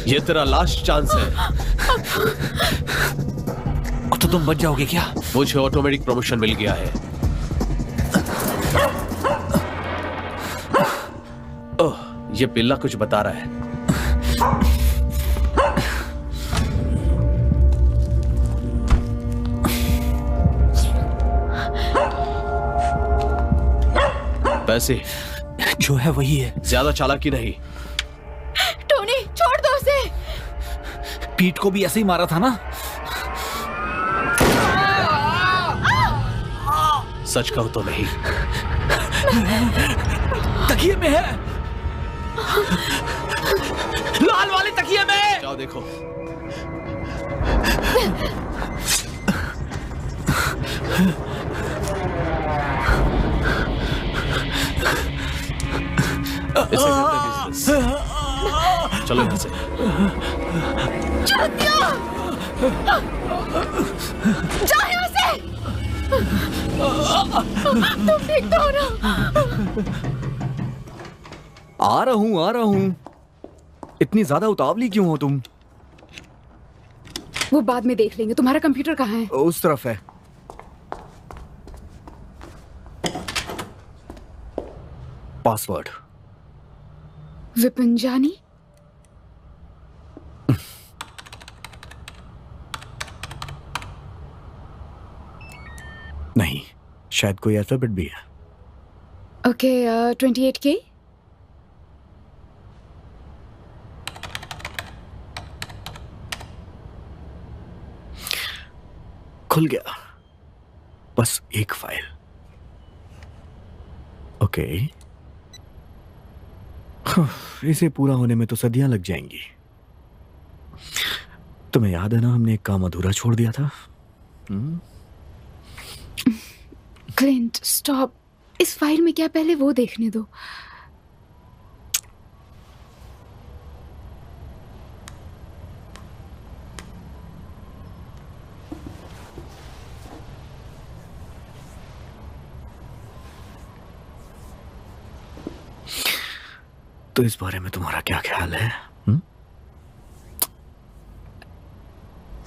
ये तेरा last chance है। अब तो तुम बच जाओगे क्या? मुझे ऑटोमेटिक प्रमोशन मिल गया है। ओह, ये पिल्ला कुछ बता रहा है। पैसे जो है वही है, ज्यादा चालाकी नहीं। टोनी छोड़ दो उसे। पीठ को भी ऐसे ही मारा था ना? सच कहूं तो नहीं। तकिए में है, लाल वाले तकिए में। जाओ देखो। इसे कहते हैं बिजनेस। चलो यहाँ से। जाओ यहाँ से। तुम ठीक तो हो ना? आ रहा हूँ। इतनी ज्यादा उतावली क्यों हो तुम? वो बाद में देख लेंगे। तुम्हारा कंप्यूटर कहाँ है? उस तरफ है। पासवर्ड विपिंजानी। नहीं, शायद कोई अल्फाबेट भी है। Okay, 28K। खुल गया, बस एक फाइल। ओके, इसे पूरा होने में तो सदियां लग जाएंगी। तुम्हें याद है ना, हमने एक काम अधूरा छोड़ दिया था। Clint stop. इस फाइल में क्या, पहले वो देखने दो। तो इस बारे में तुम्हारा क्या ख्याल है?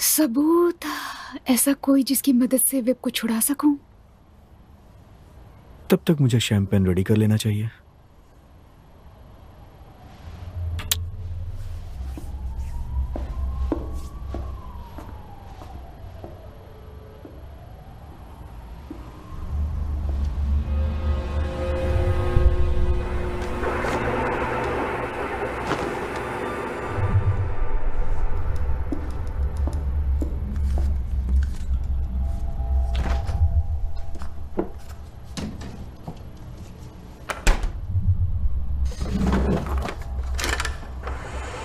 सबूत, ऐसा कोई जिसकी मदद से वेब को छुड़ा सकूं? तब तक मुझे शैंपेन रेडी कर लेना चाहिए।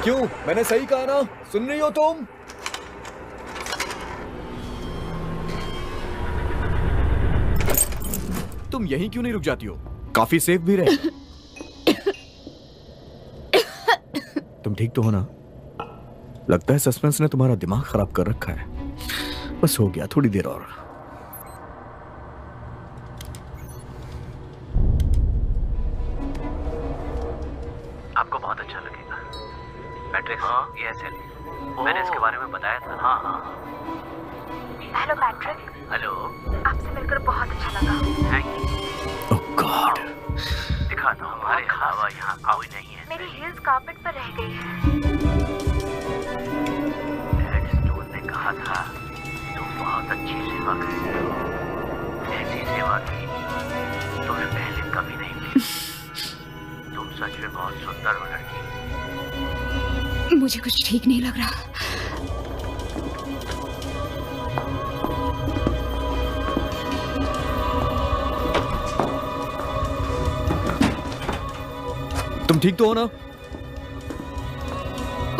क्यों, मैंने सही कहा ना? सुन रही हो तुम? तुम यहीं क्यों नहीं रुक जाती हो? काफी सेफ भी रहे। तुम ठीक तो हो ना? लगता है सस्पेंस ने तुम्हारा दिमाग खराब कर रखा है। बस हो गया, थोड़ी देर और। आपको बहुत अच्छा लगेगा। पैट्रिक, ये है सेल। मैंने इसके बारे में बताया था। हाँ। Hello Patrick. हेलो। आपसे मिलकर बहुत अच्छा लगा। Thank you. Oh God. दिखाता हूँ, हमारे अलावा यहाँ कोई नहीं है। मेरी हील्स कार्पेट पर रह गई है। हेडस्टोन ने कहा था तुम बहुत अच्छी सेवा करती हो। ऐसी सेवा की तुम्हें पहले कभी नहीं मिली। तुम सच में बहुत सुंदर हो लड़की। मुझे कुछ ठीक नहीं लग रहा। तुम ठीक तो हो ना?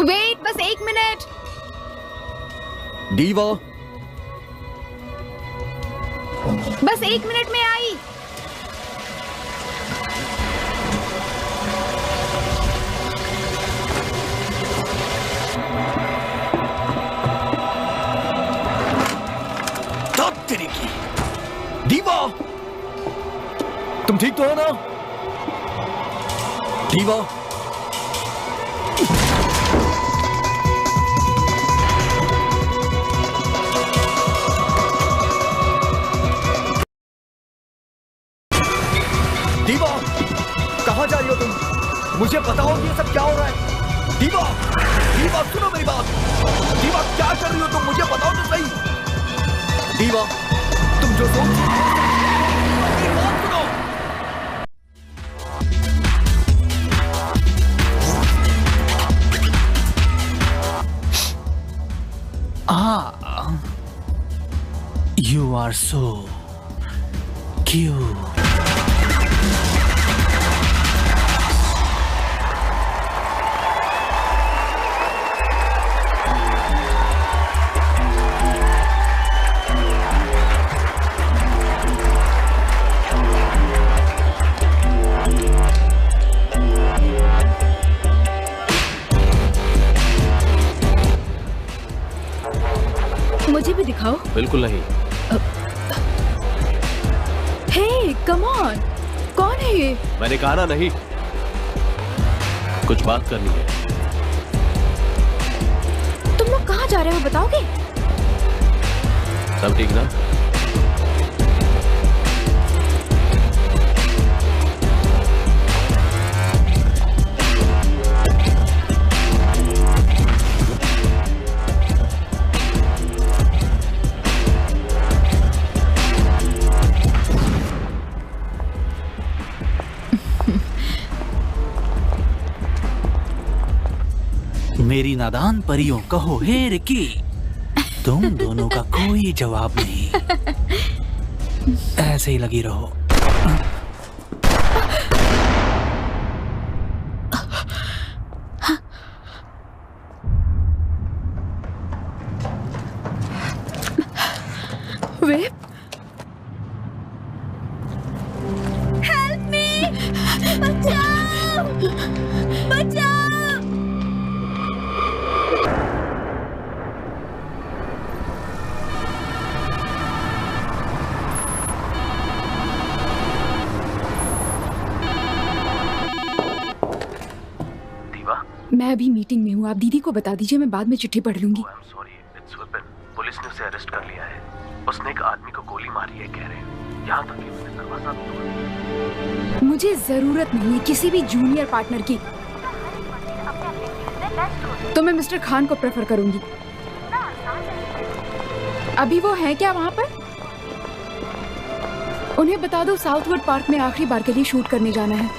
वेट, बस 1 मिनट। दीवा, बस 1 मिनट में आई। दीवा, तुम ठीक तो हो ना? दीवा, मुझे बताओ कि ये सब क्या हो रहा है। दीवा, दीवा सुनो मेरी बात। दीवा क्या कर रही हो तुम, मुझे बताओ तो सही। दीवा तुम जो सोच रही हो मेरी बात सुनो। You are so cute. मुझे भी दिखाओ। बिल्कुल नहीं। हे कम ऑन, कौन है ये? मैंने कहा ना नहीं, कुछ बात करनी है। तुम लोग कहाँ जा रहे हो बताओगे? सब ठीक ना? मेरी नादान परियों कहो हे रिकी, तुम दोनों का कोई जवाब नहीं। ऐसे ही लगी रहो। वेब, हेल्प मी, बचाओ, बचाओ। मैं अभी मीटिंग में हूँ, आप दीदी को बता दीजिए, मैं बाद में चिट्ठी पढ़ लूंगी। I'm sorry, it's Vipin. Police ने उसे अरेस्ट कर लिया है। उसने एक आदमी को गोली मारी है कह रहे हैं। यहाँ तक कि उसने दरवाजा भी तोड़ दिया। मुझे जरूरत नहीं है किसी भी जूनियर पार्टनर की, तो मैं मिस्टर खान को प्रेफर करूंगी। अभी वो हैं क्या वहाँ पर? उन्हें बता दो साउथवुड पार्क में आखिरी बार के लिए शूट करने जाना है।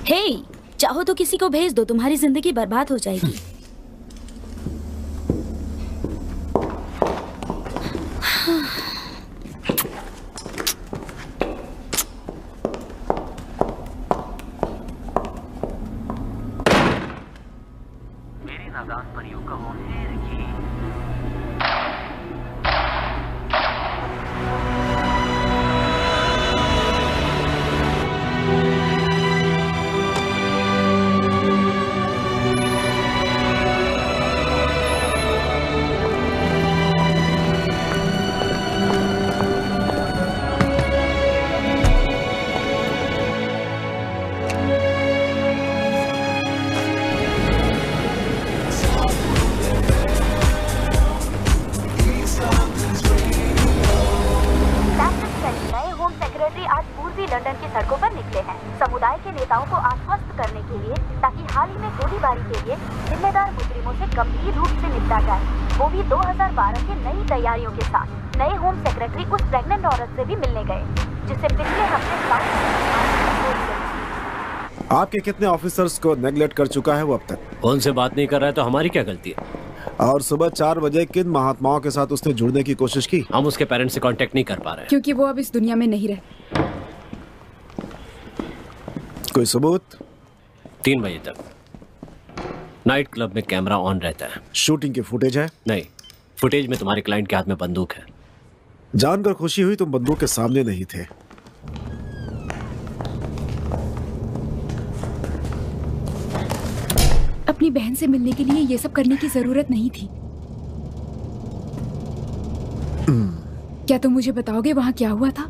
हे, चाहो तो किसी को भेज दो, तुम्हारी जिंदगी बर्बाद हो जाएगी। मेरी नादान परियों का हो हे रिकी। लंदन की सड़कों पर निकले हैं समुदाय के नेताओं को आश्वस्त करने के लिए, ताकि हाल ही में गोलीबारी के लिए जिम्मेदार मुजरिमों से गंभीर रूप से निपटा जाए, वो भी 2012 की नई तैयारियों के साथ। नए होम सेक्रेटरी उस प्रेग्नेंट औरत से भी मिलने गए जिसे पिछले हफ्ते आपके कितने ऑफिसर्स को नेगलेक्ट कर चुका है वो अब तक? उनसे बात नहीं कर रहा है तो हमारी क्या गलती है? और सुबह 4 बजे किन महात्माओं के साथ उसने जुड़ने की कोशिश की? हम उसके पेरेंट्स से कांटेक्ट नहीं कर पा रहे। क्योंकि वो अब इस दुनिया में नहीं रहे। कोई सबूत? 3 बजे तक नाइट क्लब में कैमरा ऑन रहता है। शूटिंग की फुटेज है? नहीं, फुटेज में तुम्हारे क्लाइंट के हाथ में बंदूक है। जानकर खुशी हुई तुम बंदूक के सामने नहीं थे। अपनी बहन से मिलने के लिए ये सब करने की जरूरत नहीं थी। क्या तुम मुझे बताओगे वहां क्या हुआ था?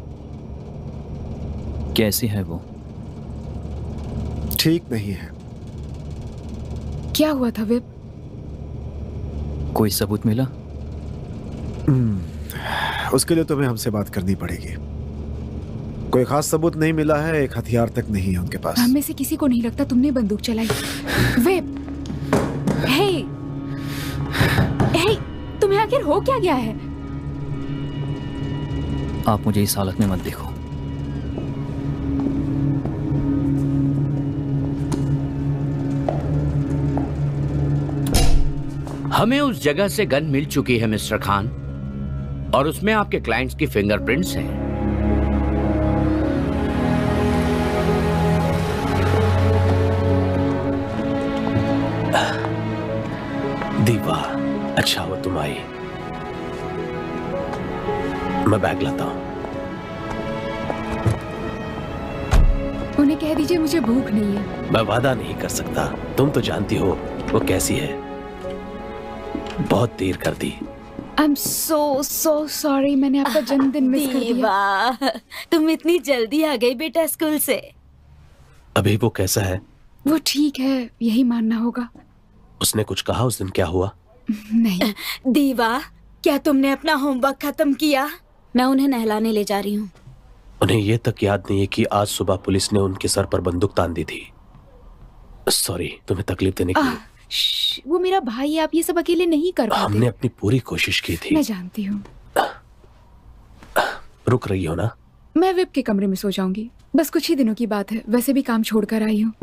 कैसी है वो? ठीक नहीं है। क्या हुआ था विप? कोई सबूत मिला? उसके लिए तुम्हें हमसे बात करनी पड़ेगी। कोई खास सबूत नहीं मिला है, एक हथियार तक नहीं है उनके पास। हम में से किसी को नहीं लगता तुमने बंदूक चलाई। विप, हे, हे, तुम्हें आखिर हो क्या गया है? आप मुझे इस हालत में मत देखो। हमें उस जगह से गन मिल चुकी है मिस्टर खान, और उसमें आपके क्लाइंट्स की फिंगरप्रिंट्स हैं। दीवा, अच्छा हुआ तुम आई। मैं बैग लाता हूं। उन्हें कह दीजिए मुझे भूख नहीं है। मैं वादा नहीं कर सकता, तुम तो जानती हो वो कैसी है। बहुत देर कर दी। आई एम सो सॉरी, मैंने आपका जन्मदिन मिस कर दिया। तुम इतनी जल्दी आ गई बेटा स्कूल से। अभी वो कैसा है? वो ठीक है, यही मानना होगा। उसने कुछ कहा उस दिन? क्या हुआ? नहीं। दीवा, क्या तुमने अपना होमवर्क खत्म किया? मैं उन्हें नहलाने ले जा रही हूँ। उन्हें ये तक याद नहीं है कि आज सुबह पुलिस ने उनके सर पर बंदूक तान दी थी। सॉरी तुम्हें तकलीफ देने के लिए। वो मेरा भाई है, आप ये सब अकेले नहीं कर पाते। हमने अपनी पूरी कोशिश की थी। मैं जानती हूँ। रुक रही हो ना? मैं विप के कमरे में सो जाऊंगी, बस कुछ ही दिनों की बात है। वैसे भी काम छोड़कर आई हूँ।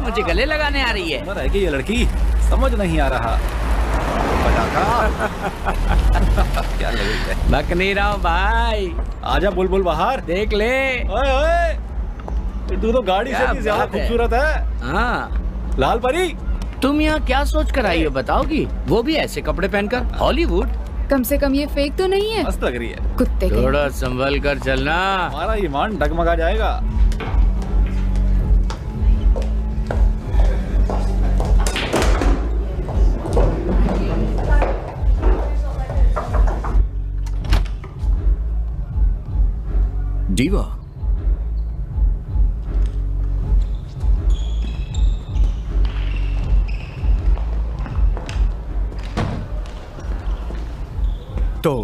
मुझे गले लगाने आ रही है। रहेगी ये लड़की, समझ नहीं आ रहा। क्या लगेगा? बक नहीं रहा हूँ भाई। आजा बुलबुल बाहर, देख ले। ओए ओए, तू तो गाड़ी से भी ज्यादा खूबसूरत है। हाँ लाल परी, तुम यहाँ क्या सोच कर आई हो बताओगी? वो भी ऐसे कपड़े पहनकर? हॉलीवुड। कम से कम ये फेक तो नहीं है। मस्त लग रही है। कुत्ते के। थोड़ा संभल कर चलना, हमारा ईमान डगमगा जाएगा। दीवा, तो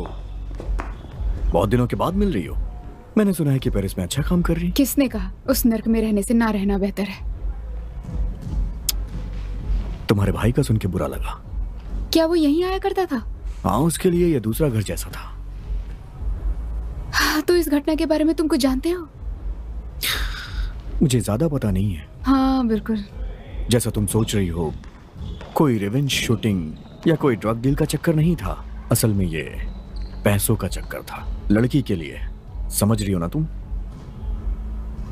बहुत दिनों के बाद मिल रही हो। मैंने सुना है कि पेरिस में अच्छा काम कर रही। किसने कहा? उस नर्क में रहने से ना रहना बेहतर है। तुम्हारे भाई का सुन के बुरा लगा। क्या वो यहीं आया करता था? हाँ, उसके लिए यह दूसरा घर जैसा था। हाँ, तो इस घटना के बारे में तुम कुछ जानते हो? मुझे ज्यादा पता नहीं है। हाँ बिल्कुल। जैसा तुम सोच रही हो, कोई रिवेंज शूटिंग या कोई ड्रग डील का चक्कर नहीं था। असल में ये पैसों का चक्कर था, लड़की के लिए। समझ रही हो ना तुम?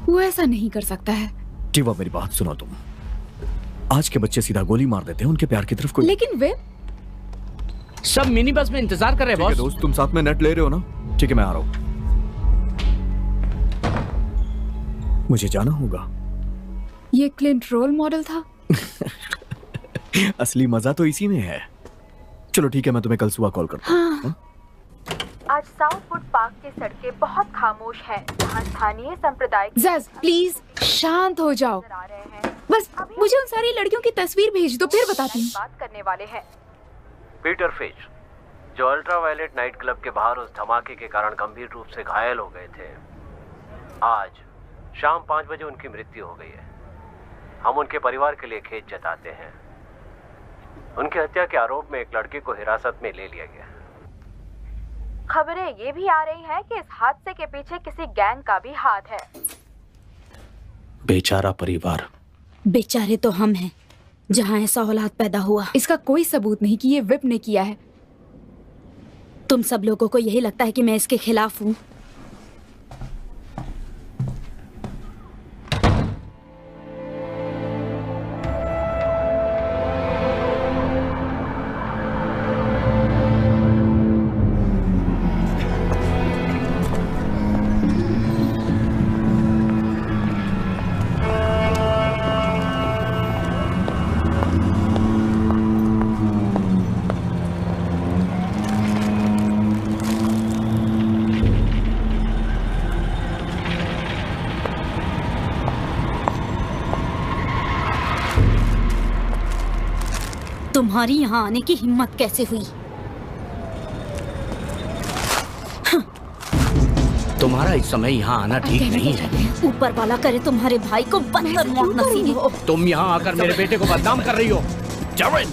वो ऐसा नहीं कर सकता है। टीवा, मेरी बात सुनो तुम। आज के बच्चे सीधा गोली मार देते हैं उनके प्यार की तरफ कोई। लेकिन वे सब मिनी बस में इंतजार कर रहे हैं बॉस। दोस्त, तुम साथ में नेट ले रहे हो ना? ठीक है, मैं आ रहा हूं। मुझे जाना होगा। ये क्लिंट रोल मॉडल था? असली मजा तो इसी में है। चलो ठीक है, मैं तुम्हें कल सुबह कॉल करता हूँ। हाँ। आज साउथवुड पार्क की सड़कें बहुत खामोश हैं, जहाँ स्थानीय संप्रदाय जज प्लीज शांत हो जाओ। आ रहे हैं। बस मुझे उन सारी लड़कियों की तस्वीर भेज दो, फिर बताती हूँ। बात करने वाले हैं। पीटर फिश, जो अल्ट्रावायलेट नाइट क्लब के बाहर उस धमाके के कारण गंभीर रूप से घायल हो गए थे, आज शाम 5 बजे उनकी मृत्यु हो गई है। हम उनके परिवार के लिए खेद जताते हैं। उनकी हत्या के आरोप में एक लड़के को हिरासत में ले लिया गया। खबरें ये भी आ रही हैं कि इस हादसे के पीछे किसी गैंग का भी हाथ है। बेचारा परिवार। बेचारे तो हम हैं, जहाँ ऐसा औलाद पैदा हुआ। इसका कोई सबूत नहीं कि ये विप ने किया है। तुम सब लोगों को यही लगता है कि मैं इसके खिलाफ हूँ? तुम्हारी यहाँ आने की हिम्मत कैसे हुई? तुम्हारा इस समय यहाँ आना ठीक नहीं है। ऊपर वाला करे तुम्हारे भाई को बंदर मौत नसीब हो। तुम यहाँ आकर मेरे बेटे को बदनाम कर रही हो। जॉन,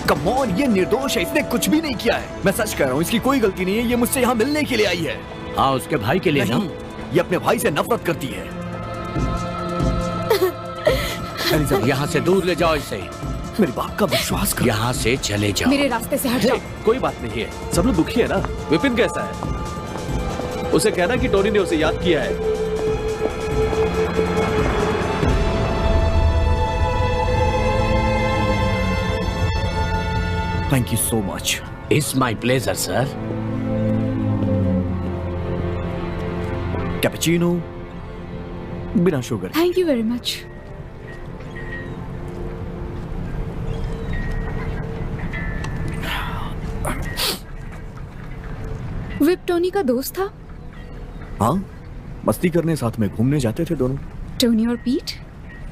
कम ऑन, ये निर्दोष है, इसने कुछ भी नहीं किया है। मैं सच कह रहा हूँ, इसकी कोई गलती नहीं है। ये मुझसे यहाँ मिलने के लिए आई है। हाँ, उसके भाई के लिए ना। ये अपने भाई से नफरत करती है। यहाँ से दूर ले जाओ इसे। मेरी बात का विश्वास करो। यहाँ से चले जाओ। मेरे रास्ते से हट जाओ। कोई बात नहीं है, सब लोग दुखी है ना। विपिन कैसा है? उसे कहना कि टोनी ने उसे याद किया है। Thank you so much. It's my pleasure sir. Cappuccino बिना sugar. Thank you very much. Whip Tony का दोस्त था? हाँ, मस्ती करने साथ में घूमने जाते थे दोनों। टोनी और पीट?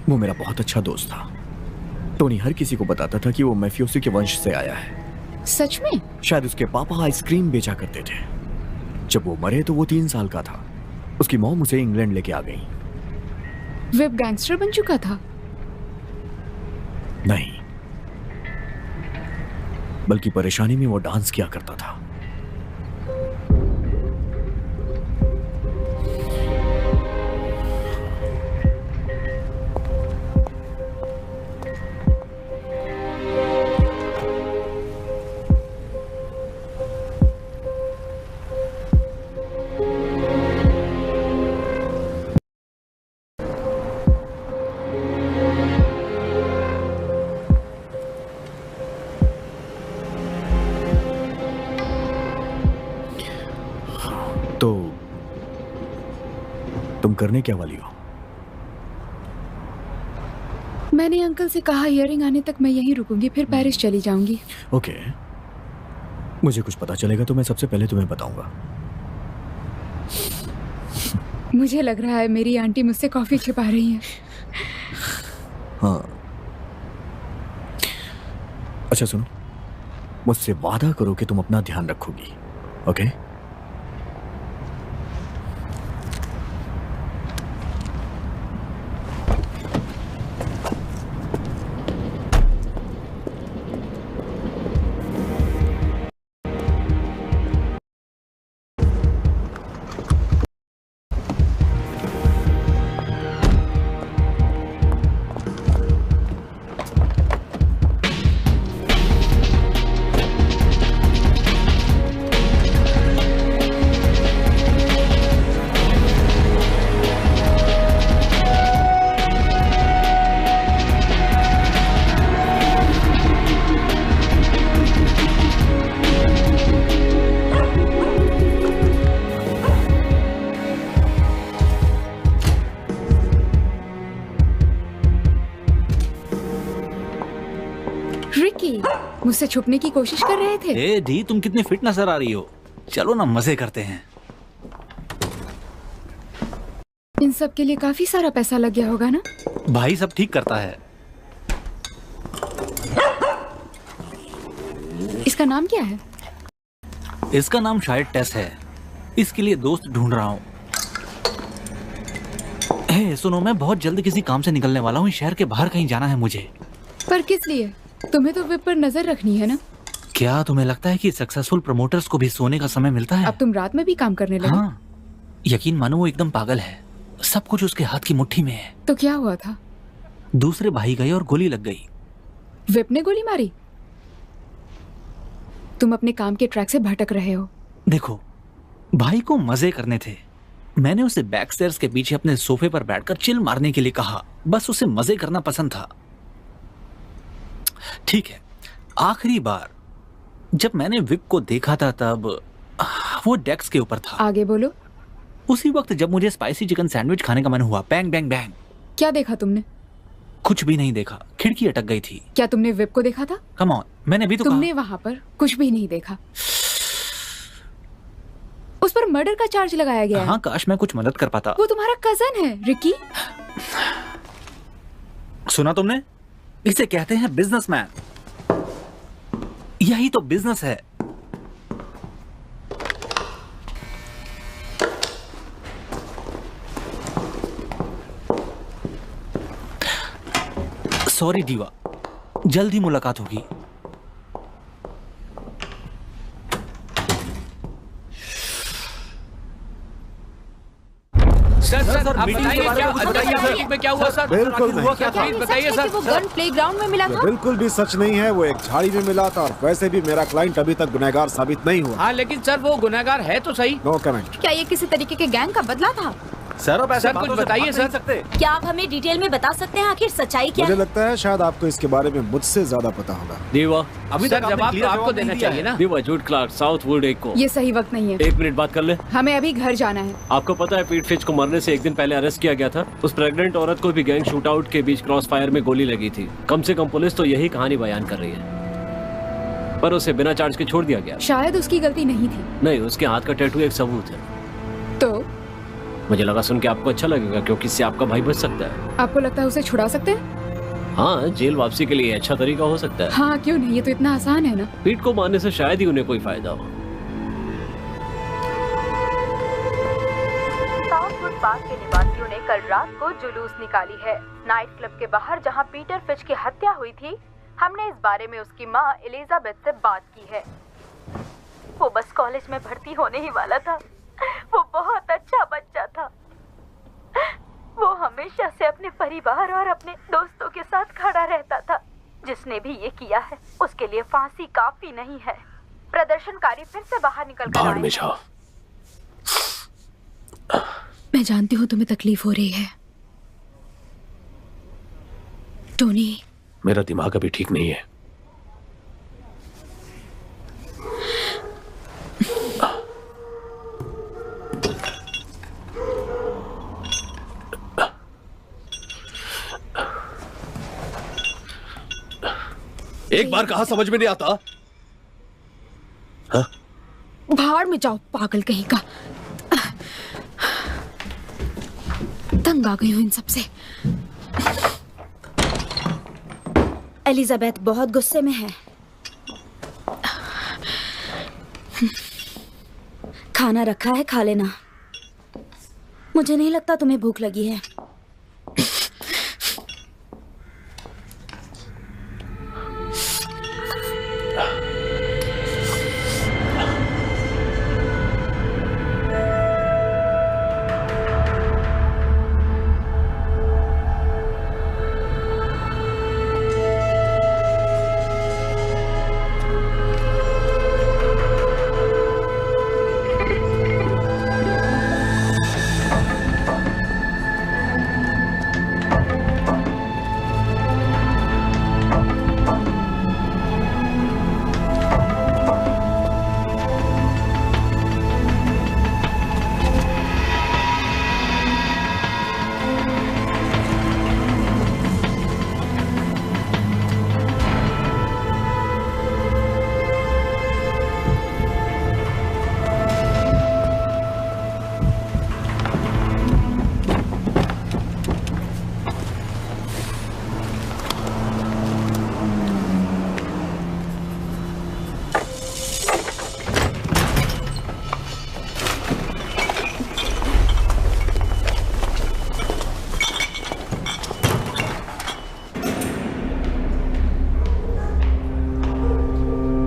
वो मेरा बहुत अच्छा दोस्त था। टोनी हर किसी को बताता था कि वो मैफियोसी के वंश से आया है। सच में? शायद उसके पापा आइसक्रीम बेचा करते थे। जब वो मरे तो वो 3 साल का था। उसकी मॉम उसे इंग्लैंड लेके आ गई। विप गैंगस्टर बन चुका था? नहीं, बल्कि परेशानी में वो डांस किया करता था। तो तुम करने क्या वाली हो? मैंने अंकल से कहा हियरिंग आने तक मैं यहीं रुकूंगी, फिर पेरिस चली जाऊंगी। ओके, मुझे कुछ पता चलेगा तो मैं सबसे पहले तुम्हें बताऊंगा। मुझे लग रहा है मेरी आंटी मुझसे कॉफी छिपा रही है। हाँ, अच्छा सुनो, मुझसे वादा करो कि तुम अपना ध्यान रखोगी। ओके? रिकी, मुझसे छुपने की कोशिश कर रहे थे? ए डी, तुम कितनी फिट नजर आ रही हो। चलो ना मजे करते हैं। इन सब के लिए काफी सारा पैसा लग गया होगा ना? भाई सब ठीक करता है। इसका नाम क्या है? इसका नाम शायद टेस है। इसके लिए दोस्त ढूंढ रहा हूँ। हे सुनो, मैं बहुत जल्द किसी काम से निकलने वाला हूँ। शहर के बाहर कहीं जाना है मुझे। पर किस लिए? तुम्हें तो वेब पर नजर रखनी है ना? क्या तुम्हें लगता है कि सक्सेसफुल प्रमोटर्स को भी सोने का समय मिलता है? अब तुम रात में भी काम करने लगे? हाँ, यकीन मानो वो एकदम पागल है। सब कुछ उसके हाथ की मुट्ठी में है। तो क्या हुआ था? दूसरे भाई गए और गोली लग गई। वेब ने गोली मारी? तुम अपने काम के ट्रैक से भटक रहे हो। देखो, भाई को मजे करने थे। मैंने उसे बैक स्टेयर्स के पीछे अपने सोफे पर बैठकर चिल मारने के लिए कहा। बस उसे मजे करना पसंद था। ठीक है, आखिरी बार जब मैंने विप को देखा था तब वो डेस्क के ऊपर था। आगे बोलो। उसी वक्त जब मुझे स्पाइसी चिकन सैंडविच खाने का मन हुआ, बैंग बैंग बैंग। क्या देखा तुमने? कुछ भी नहीं देखा, खिड़की अटक गई थी। क्या तुमने वेब को देखा था? कम ऑन, मैंने भी तो तुमने वहां पर कुछ भी नहीं देखा। उस पर मर्डर का चार्ज लगाया गया है। हाँ, काश मैं कुछ मदद कर पाता। वो तुम्हारा कजन है रिकी। सुना तुमने? इसे कहते हैं बिजनेसमैन। यही तो बिजनेस है। सॉरी दीवा, जल्द ही मुलाकात होगी। सर, आप बताइए क्या हुआ सर? बिल्कुल नहीं। क्या था? बताइए सर। वो गन प्लेग्राउंड में मिला था? बिल्कुल भी सच नहीं है। वो एक झाड़ी में मिला था और वैसे भी मेरा क्लाइंट अभी तक गुनहगार साबित नहीं हुआ। हाँ, लेकिन सर वो गुनहगार है तो सही। No comment. क्या ये किसी तरीके के गैंग का बदला था? सर कुछ बताइए सर। क्या आप हमें डिटेल में बता सकते हैं आखिर सच्चाई क्या मुझे है? लगता है शायद आपको इसके बारे में मुझसे ज्यादा पता होगा। दीवा, अभी सर जवाब तो आपको देना चाहिए ना। दीवा, जूड क्लार्क, साउथवुड एक को। ये सही वक्त नहीं है। 1 मिनट बात कर ले। हमें अभी घर जाना है। आपको पता है पीट फिच को मरने से 1 दिन पहले अरेस्ट किया गया था। उस प्रेग्नेंट औरत को भी गैंग शूटआउट के बीच क्रॉस फायर में गोली लगी थी। कम से कम पुलिस तो यही कहानी बयान कर रही है, पर उसे बिना चार्ज के छोड़ दिया गया। शायद उसकी गलती नहीं थी। नहीं, उसके हाथ का टैटू एक सबूत है। तो मुझे लगा सुन के आपको अच्छा लगेगा, क्योंकि इससे आपका भाई बच सकता है। आपको लगता है उसे छुड़ा सकते हैं? हाँ, जेल वापसी के लिए अच्छा तरीका हो सकता है। हाँ, क्यों नहीं? ये तो इतना आसान है ना। पीट को मारने से शायद ही उन्हें कोई फायदा हो। साउथवुड पार्क के निवासियों ने कल रात को जुलूस निकाली है नाइट क्लब के बाहर, जहां पीटर फिच की हत्या हुई थी। हमने इस बारे में उसकी मां एलिजाबेथ से बात की है। वो बस कॉलेज में भर्ती होने ही वाला था। वो बहुत अच्छा बच्चा था। वो हमेशा से अपने परिवार और अपने दोस्तों के साथ खड़ा रहता था। जिसने भी ये किया है उसके लिए फांसी काफी नहीं है। प्रदर्शनकारी फिर से बाहर निकल कर आए। में जाओ। मैं जानती हूँ तुम्हें तकलीफ हो रही है टोनी। मेरा दिमाग अभी ठीक नहीं है। एक बार कहा समझ में नहीं आता। हाँ? भाड़ में जाओ पागल कहीं का। तंग आ गई हूँ इन सबसे। एलिजाबेथ बहुत गुस्से में है। खाना रखा है, खा लेना। मुझे नहीं लगता तुम्हें भूख लगी है।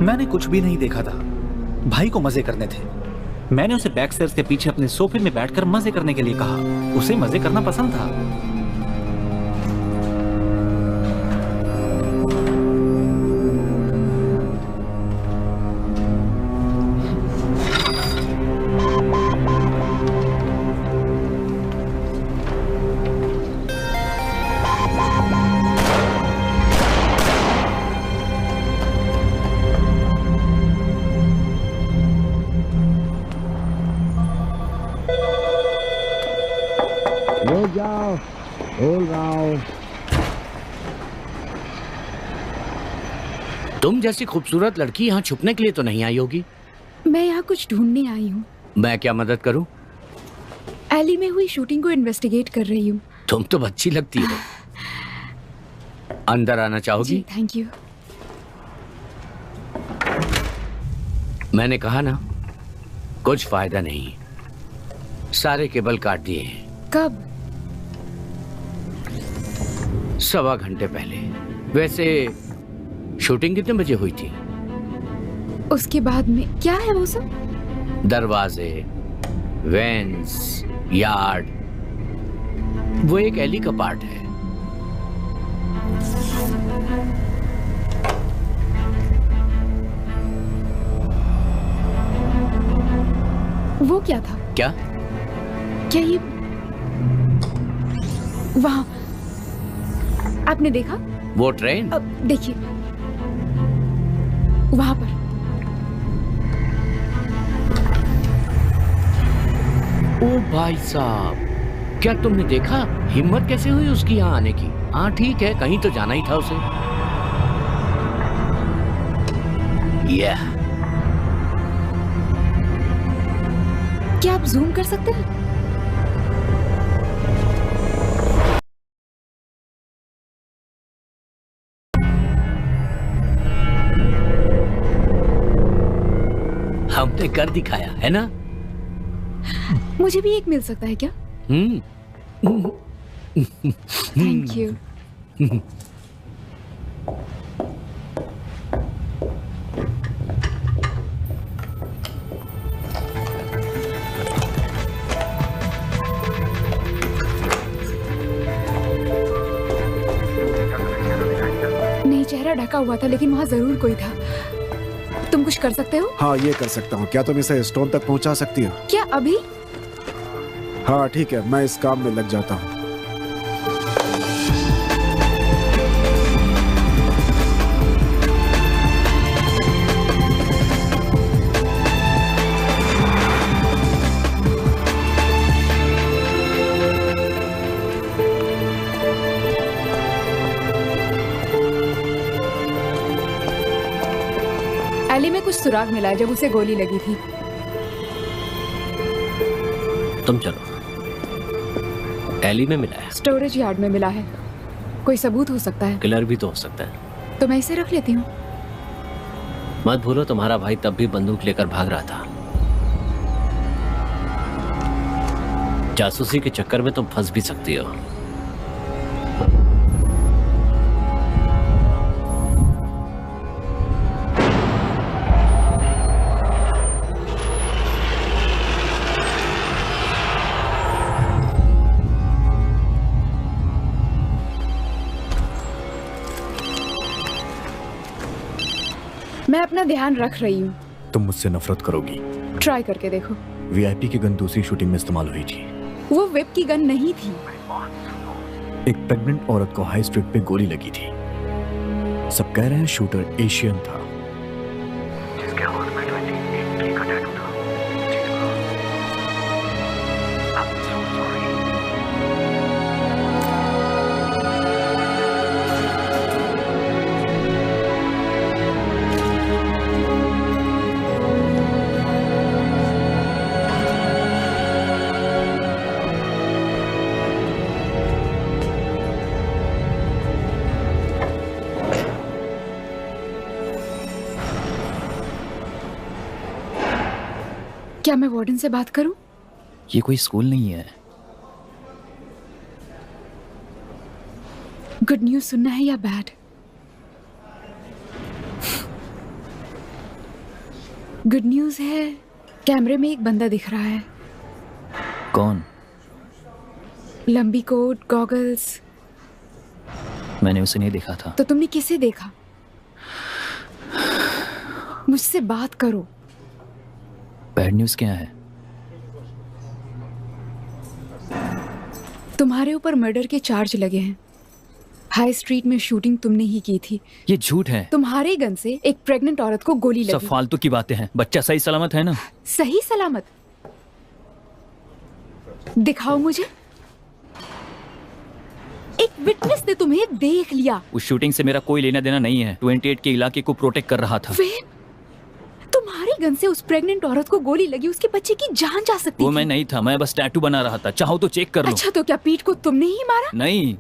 मैंने कुछ भी नहीं देखा था। भाई को मजे करने थे। मैंने उसे बैक स्टेयर्स के पीछे अपने सोफे में बैठकर मजे करने के लिए कहा। उसे मजे करना पसंद था। तुम जैसी खूबसूरत लड़की यहाँ छुपने के लिए तो नहीं आई होगी। मैं यहाँ कुछ ढूंढने आई हूँ। मैं क्या मदद करूँ? एली में हुई शूटिंग को इन्वेस्टिगेट कर रही हूँ। तुम तो अच्छी लगती हो। अंदर आना चाहोगी? जी, थैंक यू। मैंने कहा ना, कुछ फायदा नहीं। सारे केबल काट दिए हैं। कब? 1.25 घंटे पहले। वैसे शूटिंग कितने बजे हुई थी? उसके बाद में क्या है वो सब? दरवाजे, वेंस, यार्ड। वो एक एली का पार्ट है। वो क्या था? क्या ये वहाँ आपने देखा? वो ट्रेन? अब देखिए वहां पर। ओ भाई साहब, क्या तुमने देखा? हिम्मत कैसे हुई उसकी यहाँ आने की? हाँ ठीक है, कहीं तो जाना ही था उसे। क्या आप जूम कर सकते हैं? हमने कर दिखाया है ना? मुझे भी एक मिल सकता है क्या? Thank you. नहीं, चेहरा ढका हुआ था लेकिन वहाँ जरूर कोई था। तुम कुछ कर सकते हो? हाँ, ये कर सकता हूँ। क्या तुम इसे स्टोन तक पहुँचा सकती हो? क्या अभी? हाँ ठीक है, मैं इस काम में लग जाता हूँ। एली में कुछ सुराग मिला है जब उसे गोली लगी थी। तुम चलो। एली में मिला है? स्टोरेज यार्ड में मिला है। कोई सबूत हो सकता है। किलर भी तो हो सकता है। तो मैं इसे रख लेती हूँ। मत भूलो, तुम्हारा भाई तब भी बंदूक लेकर भाग रहा था। जासूसी के चक्कर में तुम फंस भी सकती हो। मैं अपना ध्यान रख रही हूँ। तुम मुझसे नफरत करोगी। ट्राई करके देखो। वीआईपी की गन दूसरी शूटिंग में इस्तेमाल हुई थी। वो वेब की गन नहीं थी। एक प्रेग्नेंट औरत को हाई स्ट्रीट पे गोली लगी थी। सब कह रहे हैं शूटर एशियन था। जिसके हाथ में 28 का टैटू था। I'm so sorry. क्या मैं वार्डन से बात करूं? ये कोई स्कूल नहीं है। गुड न्यूज़ सुनना है या बैड? गुड न्यूज है, कैमरे में एक बंदा दिख रहा है। कौन? लंबी कोट, गॉगल्स। मैंने उसे नहीं देखा था। तो तुमने किसे देखा? मुझसे बात करो। बैड न्यूज क्या है? तुम्हारे ऊपर मर्डर के चार्ज लगे हैं। हाई स्ट्रीट में शूटिंग तुमने ही की थी। ये झूठ है। तुम्हारे गन से एक प्रेग्नेंट औरत को गोली लगी। सब फालतू की बातें हैं। बच्चा सही सलामत है ना? सही सलामत? दिखाओ मुझे। एक विटनेस ने तुम्हें देख लिया। उस शूटिंग से मेरा कोई लेना देना नहीं है। 28 के इलाके को प्रोटेक्ट कर रहा था। तुम्हारी गन से उस प्रेग्नेंट औरत को गोली लगी, उसके बच्चे की जान जा सकती वो थी। मैं नहीं था, मैं बस टैटू बना रहा था। चाहो तो चेक कर लो। अच्छा, तो क्या पीठ को तुमने ही मारा? नहीं।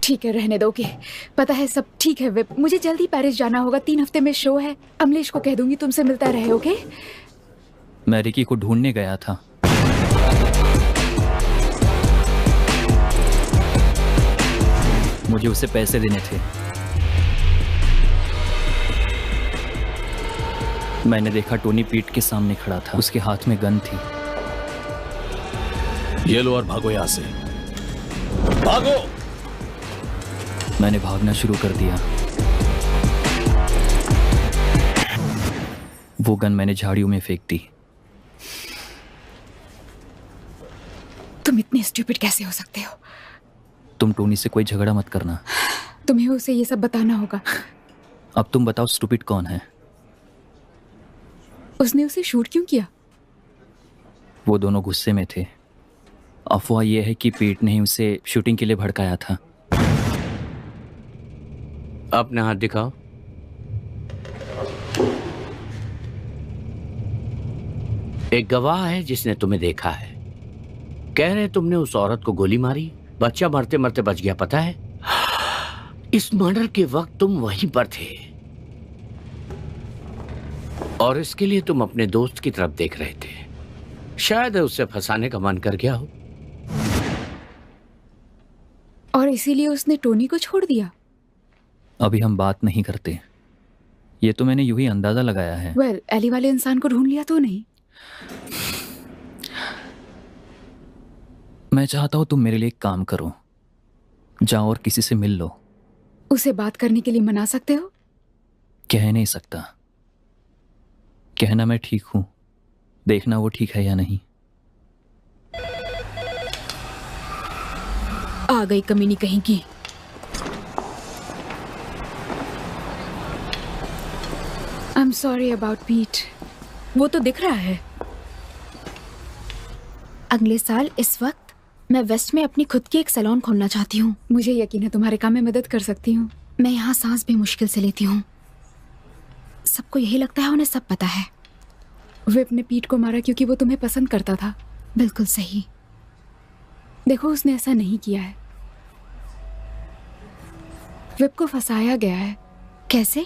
ठीक है, रहने दोगे? पता है सब ठीक है विप, मुझे जल्दी पेरिस जाना होगा। 3 हफ्ते में शो है। अमलेश को कह दूंगी तुमसे मिलता रहे। ओके? मैं रिकी को ढूंढने गया था। मुझे उसे पैसे देने थे। मैंने देखा टोनी पीट के सामने खड़ा था। उसके हाथ में गन थी। ये लो और भागो यहां से। भागो! मैंने भागना शुरू कर दिया। वो गन मैंने झाड़ियों में फेंक दी। तुम इतने स्टूपिड कैसे हो सकते हो? तुम टोनी से कोई झगड़ा मत करना। तुम्हें उसे ये सब बताना होगा। अब तुम बताओ स्टूपिड कौन है? उसने उसे शूट क्यों किया? वो दोनों गुस्से में थे। अफवाह यह है कि पीट ने ही उसे शूटिंग के लिए भड़काया था। अपने हाथ दिखाओ। एक गवाह है जिसने तुम्हें देखा है। कह रहे तुमने उस औरत को गोली मारी, बच्चा मरते मरते बच गया। पता है, इस मर्डर के वक्त तुम वहीं पर थे और इसके लिए तुम अपने दोस्त की तरफ देख रहे थे। शायद उसे फंसाने का मन कर गया हो और इसीलिए उसने टोनी को छोड़ दिया। अभी हम बात नहीं करते। ये तो मैंने यूं ही अंदाजा लगाया है। वेल, एली वाले इंसान को ढूंढ लिया तो नहीं? मैं चाहता हूं तुम मेरे लिए एक काम करो। जाओ और किसी से मिल लो। उसे बात करने के लिए मना सकते हो? कह नहीं सकता। कहना मैं ठीक हूं, देखना वो ठीक है या नहीं। आ गई कमीनी कहीं की। आई एम सॉरी अबाउट पीट। वो तो दिख रहा है। अगले साल इस वक्त मैं वेस्ट में अपनी खुद की एक सैलून खोलना चाहती हूँ। मुझे यकीन है तुम्हारे काम में मदद कर सकती हूँ। मैं यहाँ सांस भी मुश्किल से लेती हूँ। सबको यही लगता है उन्हें सब पता है। विप ने पीट को मारा क्योंकि वो तुम्हें पसंद करता था। बिल्कुल सही। देखो, उसने ऐसा नहीं किया है। विप को फंसाया गया है। कैसे?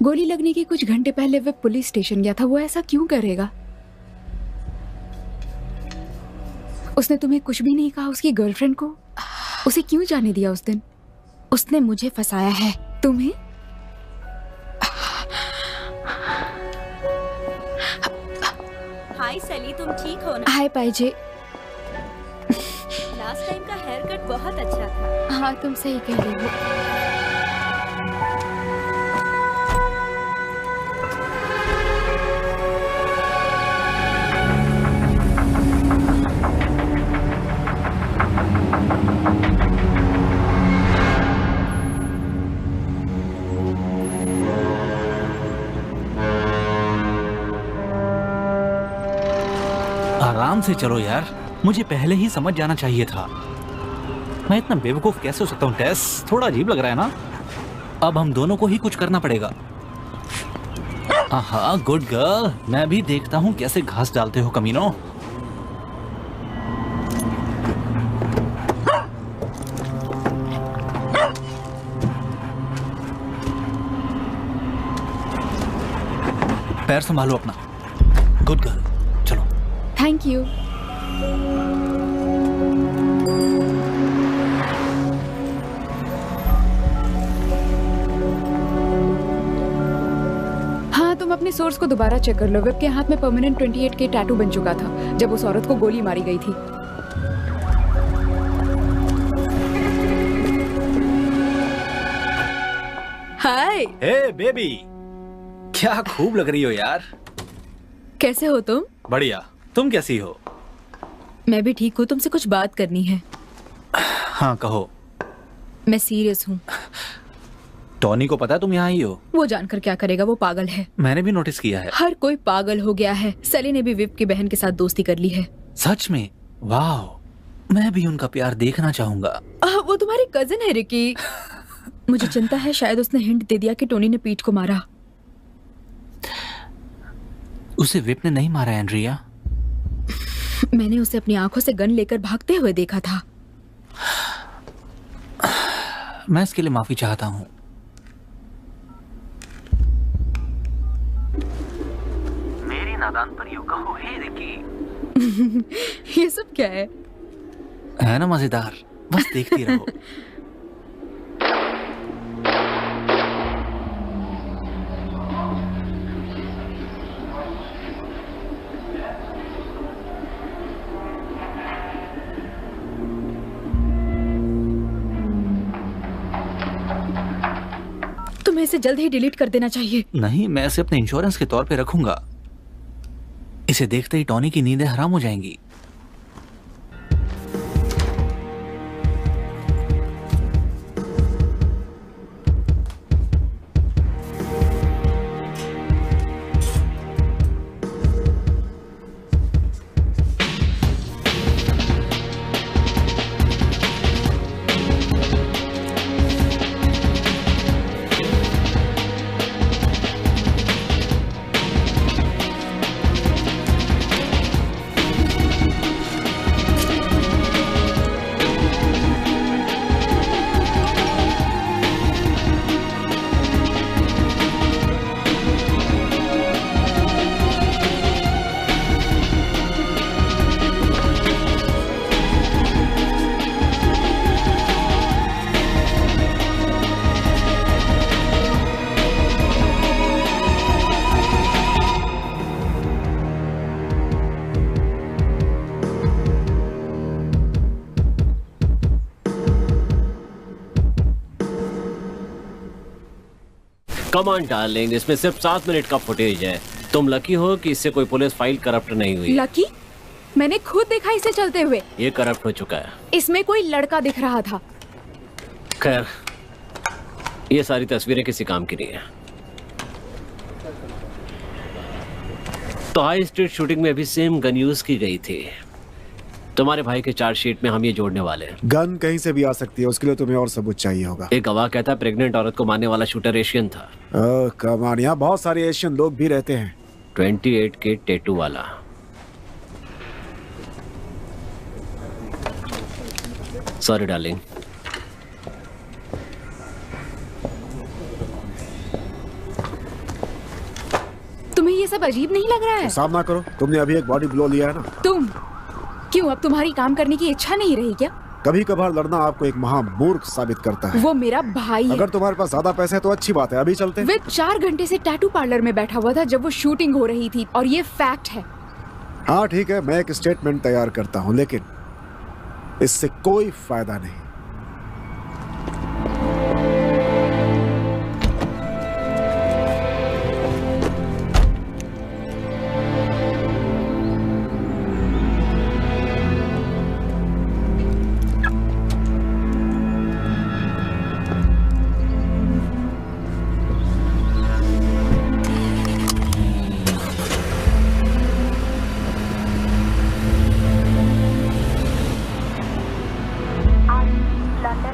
गोली लगने के कुछ घंटे पहले विप पुलिस स्टेशन गया था। वो ऐसा क्यों करेगा? उसने तुम्हें कुछ भी नहीं कहा उसकी गर्लफ्रेंड को? उसे क्यों जाने दिया उस दिन? उसने मुझे फंसाया है। तुम्हें? हाय सली, तुम ठीक हो ना? हाय पाइजे। लास्ट टाइम का हेयर कट बहुत अच्छा था। हाँ, तुम सही कह रही हो। आराम से चलो यार, मुझे पहले ही समझ जाना चाहिए था। मैं इतना बेवकूफ कैसे हो सकता हूँ टेस? थोड़ा अजीब लग रहा है ना? अब हम दोनों को ही कुछ करना पड़ेगा। आहा, गुड गर्ल। मैं भी देखता हूँ कैसे घास डालते हो कमीनों। पैर संभालो अपना। गुड गर्ल, चलो। Thank you. अपने सोर्स को दोबारा चेक कर लो। वेब के हाथ में परमानेंट 28K टैटू बन चुका था जब उस औरत को गोली मारी गई थी। हाय। हे बेबी, क्या खूब लग रही हो यार। कैसे हो तुम? बढ़िया, तुम कैसी हो? मैं भी ठीक हूँ, तुमसे कुछ बात करनी है। हाँ कहो। मैं सीरियस हूँ। टॉनी को पता है तुम यहाँ आई हो? वो जानकर क्या करेगा, वो पागल है। मैंने भी नोटिस किया है। हर कोई पागल हो गया है। सली ने भी विप की बहन के साथ दोस्ती कर ली है। सच में? वाह, मैं भी उनका प्यार देखना चाहूंगा। वो तुम्हारी कजिन है रिकी। मुझे चिंता है शायद उसने हिंट दे दिया कि टोनी ने पीट को मारा। उसे विप ने नहीं मारा एंड्रिया। मैंने उसे अपनी आंखों से गन लेकर भागते हुए देखा था। मैं इसके लिए माफी चाहता हूँ। मेरी नादान परियों कहो हे रिकी। ये सब क्या है ना मजेदार, बस देखती रहो। तुम्हें इसे जल्द ही डिलीट कर देना चाहिए। नहीं, मैं इसे अपने इंश्योरेंस के तौर पे रखूंगा। इसे देखते ही टॉनी की नींदें हराम हो जाएंगी। कम ऑन डार्लिंग, इसमें सिर्फ 7 मिनट का फुटेज है। तुम लकी हो कि इससे कोई पुलिस फाइल करप्ट नहीं हुई। लकी? मैंने खुद देखा इसे चलते हुए। ये करप्ट हो चुका है। इसमें कोई लड़का दिख रहा था। खैर, ये सारी तस्वीरें किसी काम की नहीं है। तो हाई स्ट्रीट शूटिंग में भी सेम गन यूज की गई थी। तुम्हारे भाई के चार्जशीट में हम ये जोड़ने वाले हैं। गन कहीं से भी आ सकती है, उसके लिए तुम्हें और सबूत चाहिए होगा। एक गवाह कहता है प्रेग्नेंट औरत को मारने वाला शूटर एशियन था। कमान, यहाँ बहुत सारे एशियन लोग भी रहते हैं। 28K टैटू वाला। Sorry darling. तुम्हें ये सब अजीब नहीं लग रहा है? सामना करो, तुमने अभी एक बॉडी ब्लो लिया है ना। तुम क्यों, अब तुम्हारी काम करने की इच्छा नहीं रही क्या? कभी कभार लड़ना आपको एक महामूर्ख साबित करता है। वो मेरा भाई है। अगर तुम्हारे पास ज्यादा पैसे है तो अच्छी बात है, अभी चलते हैं। वे 4 घंटे से टैटू पार्लर में बैठा हुआ था जब वो शूटिंग हो रही थी, और ये फैक्ट है। हाँ ठीक है, मैं एक स्टेटमेंट तैयार करता हूँ, लेकिन इससे कोई फायदा नहीं।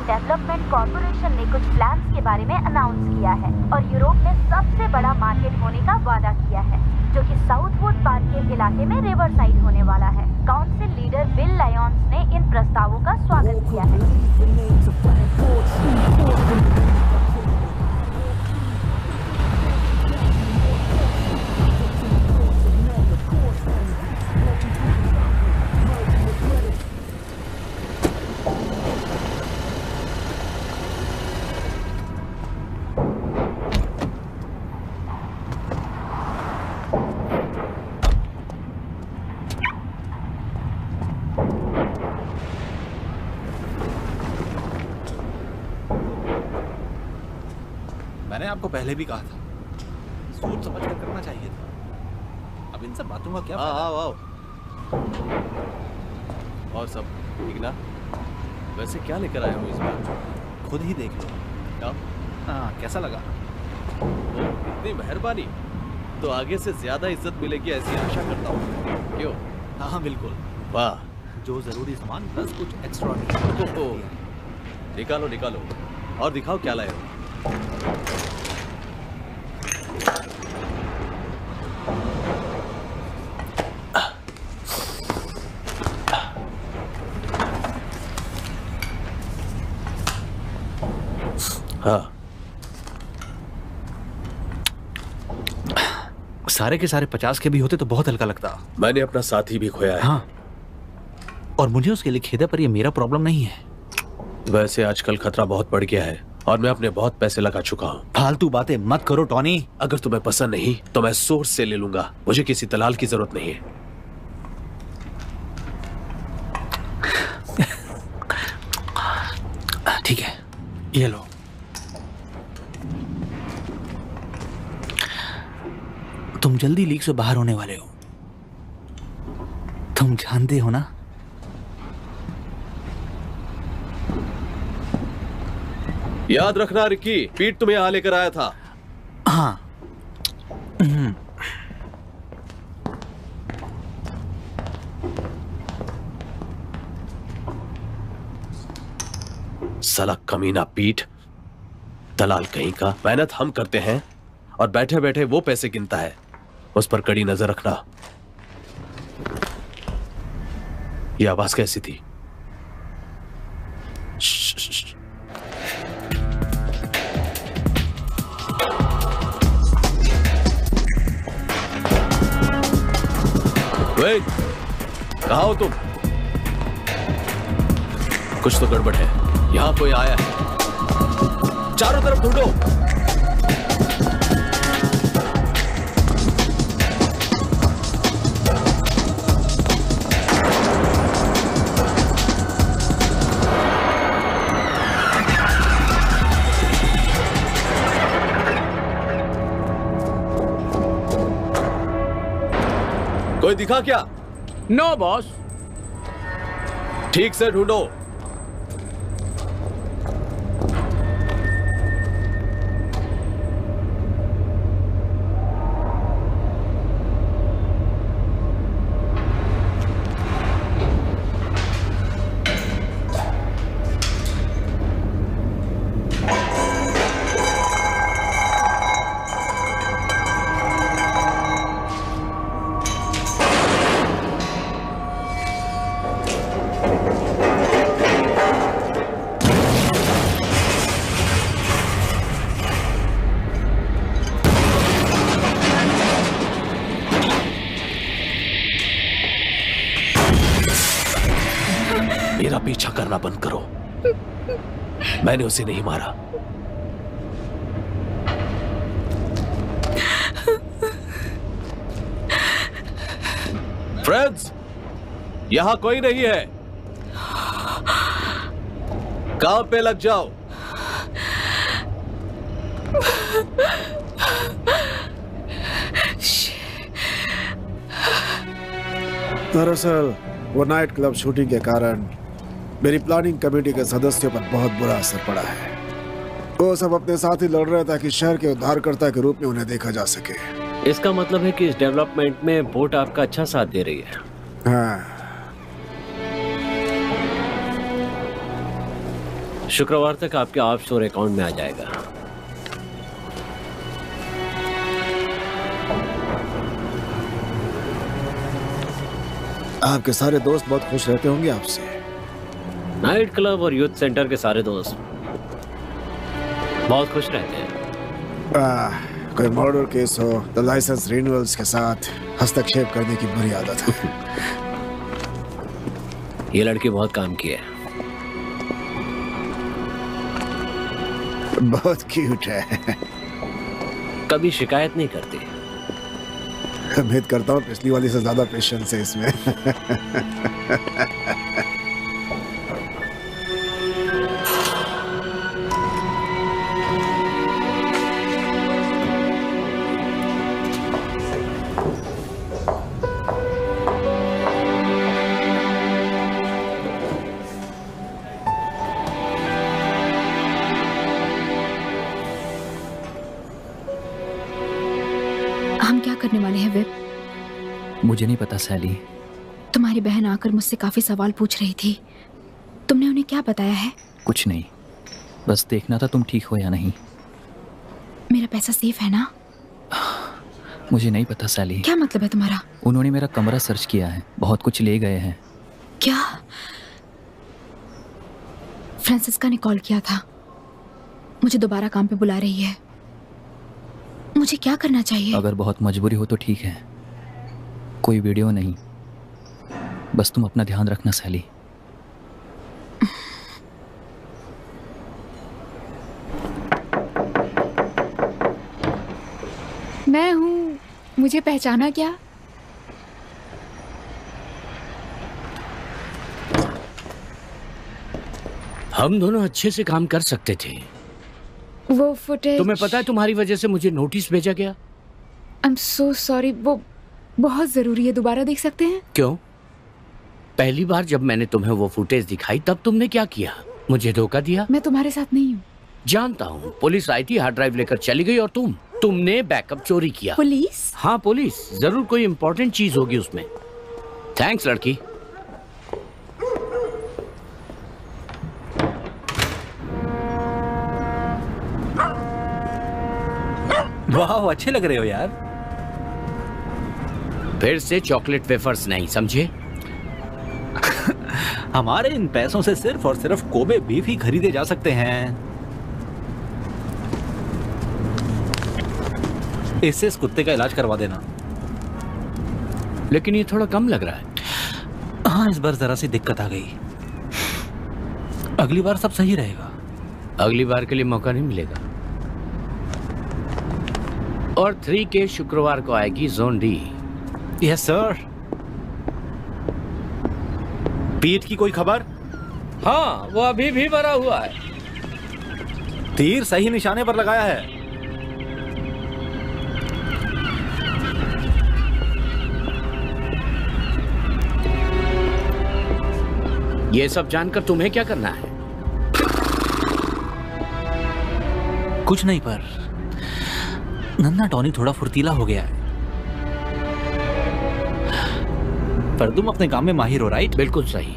डेवलपमेंट कॉर्पोरेशन ने कुछ प्लान्स के बारे में अनाउंस किया है और यूरोप में सबसे बड़ा मार्केट होने का वादा किया है, जो कि साउथवुड पार्क के इलाके में रिवर साइड होने वाला है। काउंसिल लीडर बिल लायंस ने इन प्रस्तावों का स्वागत किया है। मैंने आपको पहले भी कहा था, सोच समझ कर करना चाहिए था। अब इन सब बातों का क्या फायदा? आओ। और सब ठीक ना? वैसे क्या लेकर आए हो इस बार? खुद ही देख लो। क्या? हाँ, कैसा लगा? इतनी मेहरबानी। तो आगे से ज्यादा इज्जत मिलेगी ऐसी आशा करता हूँ। क्यों? हाँ बिल्कुल। वाह, जो जरूरी सामान प्लस कुछ एक्स्ट्रा। निकालो और दिखाओ क्या लाए हो। हाँ, सारे के सारे 50 के भी होते तो बहुत हल्का लगता। मैंने अपना साथी भी खोया है। हाँ, और मुझे उसके लिए खेद है, पर ये मेरा प्रॉब्लम नहीं है। वैसे आजकल खतरा बहुत बढ़ गया है और मैं अपने बहुत पैसे लगा चुका हूँ। फालतू बातें मत करो टॉनी। अगर तुम्हें पसंद नहीं तो मैं सोर्स से ले लूंगा, मुझे किसी दलाल की जरूरत नहीं है। ठीक है, ये लो। तुम जल्दी लीक से बाहर होने वाले हो, तुम जानते हो ना? याद रखना रिकी, पीट तुम्हें यहाँ लेकर आया था। हाँ। साला कमीना पीट, दलाल कहीं का। मेहनत हम करते हैं और बैठे बैठे वो पैसे गिनता है। उस पर कड़ी नजर रखना। ये आवाज कैसी थी? वेट, कहाँ हो तुम? कुछ तो गड़बड़ है। यहां कोई आया है। चारों तरफ ढूंढो। कोई दिखा क्या? No boss. ठीक से ढूंढो। मेरा पीछा करना बंद करो। मैंने उसे नहीं मारा। फ्रेंड्स, यहां कोई नहीं है। काम पे लग जाओ। दरअसल वो नाइट क्लब शूटिंग के कारण मेरी प्लानिंग कमेटी के सदस्यों पर बहुत बुरा असर पड़ा है। वो सब अपने साथ ही लड़ रहे ताकि शहर के उद्धारकर्ता के रूप में उन्हें देखा जा सके। इसका मतलब है कि इस डेवलपमेंट में बोट आपका अच्छा साथ दे रही है। हाँ। शुक्रवार तक आपके ऑफशोर अकाउंट में आ जाएगा। आपके सारे दोस्त बहुत खुश रहते होंगे आपसे। नाइट क्लब और यूथ सेंटर के सारे दोस्त बहुत खुश रहते हैं। कोई मर्डर केस हो तो लाइसेंस रिन्यूअल्स के साथ हस्तक्षेप करने की बुरी आदत है। ये लड़की बहुत काम की है। बहुत क्यूट है। कभी शिकायत नहीं करती। उम्मीद करता हूँ पिछली वाली से ज्यादा पेशेंस है इसमें। वाले हैं विप? मुझे नहीं पता सैली। तुम्हारी बहन आकर मुझसे काफी सवाल पूछ रही थी। तुमने उन्हें क्या बताया है? कुछ नहीं, बस देखना था तुम ठीक हो या नहीं। मेरा पैसा सेफ है ना? मुझे नहीं पता सैली। क्या मतलब है तुम्हारा? उन्होंने मेरा कमरा सर्च किया है, बहुत कुछ ले गए हैं। क्या? फ्रांसिस्का ने कॉल किया था, मुझे दोबारा काम पे बुला रही है। मुझे क्या करना चाहिए? अगर बहुत मजबूरी हो तो ठीक है, कोई वीडियो नहीं, बस तुम अपना ध्यान रखना सैली। मैं हूँ, मुझे पहचाना क्या? हम दोनों अच्छे से काम कर सकते थे। वो फुटेज तुम्हें पता है तुम्हारी वजह से मुझे नोटिस भेजा गया। आई एम सो सॉरी, वो बहुत जरूरी है, दोबारा देख सकते हैं? क्यों? पहली बार जब मैंने तुम्हें वो फुटेज दिखाई तब तुमने क्या किया? मुझे धोखा दिया। मैं तुम्हारे साथ नहीं हूँ। जानता हूँ, पुलिस आई थी, हार्ड ड्राइव लेकर चली गई और तुमने बैकअप चोरी किया। पुलिस? हाँ पुलिस, जरूर कोई इंपॉर्टेंट चीज होगी उसमें। थैंक्स लड़की। वाह, अच्छे लग रहे हो यार। फिर से चॉकलेट वेफर्स नहीं, समझे? हमारे इन पैसों से सिर्फ और सिर्फ कोबे बीफ ही खरीदे जा सकते हैं। इससे इस कुत्ते का इलाज करवा देना। लेकिन ये थोड़ा कम लग रहा है। हाँ, इस बार जरा सी दिक्कत आ गई। अगली बार सब सही रहेगा। अगली बार के लिए मौका नहीं मिलेगा। और 3 के शुक्रवार को आएगी जोन डी। Yes sir. पीठ की कोई खबर? हाँ, वो अभी भी भरा हुआ है। तीर सही निशाने पर लगाया है। ये सब जानकर तुम्हें क्या करना है? कुछ नहीं, पर नन्ना टॉनी थोड़ा फुर्तीला हो गया है। पर तुम अपने काम में माहिर हो, राइट? बिल्कुल सही।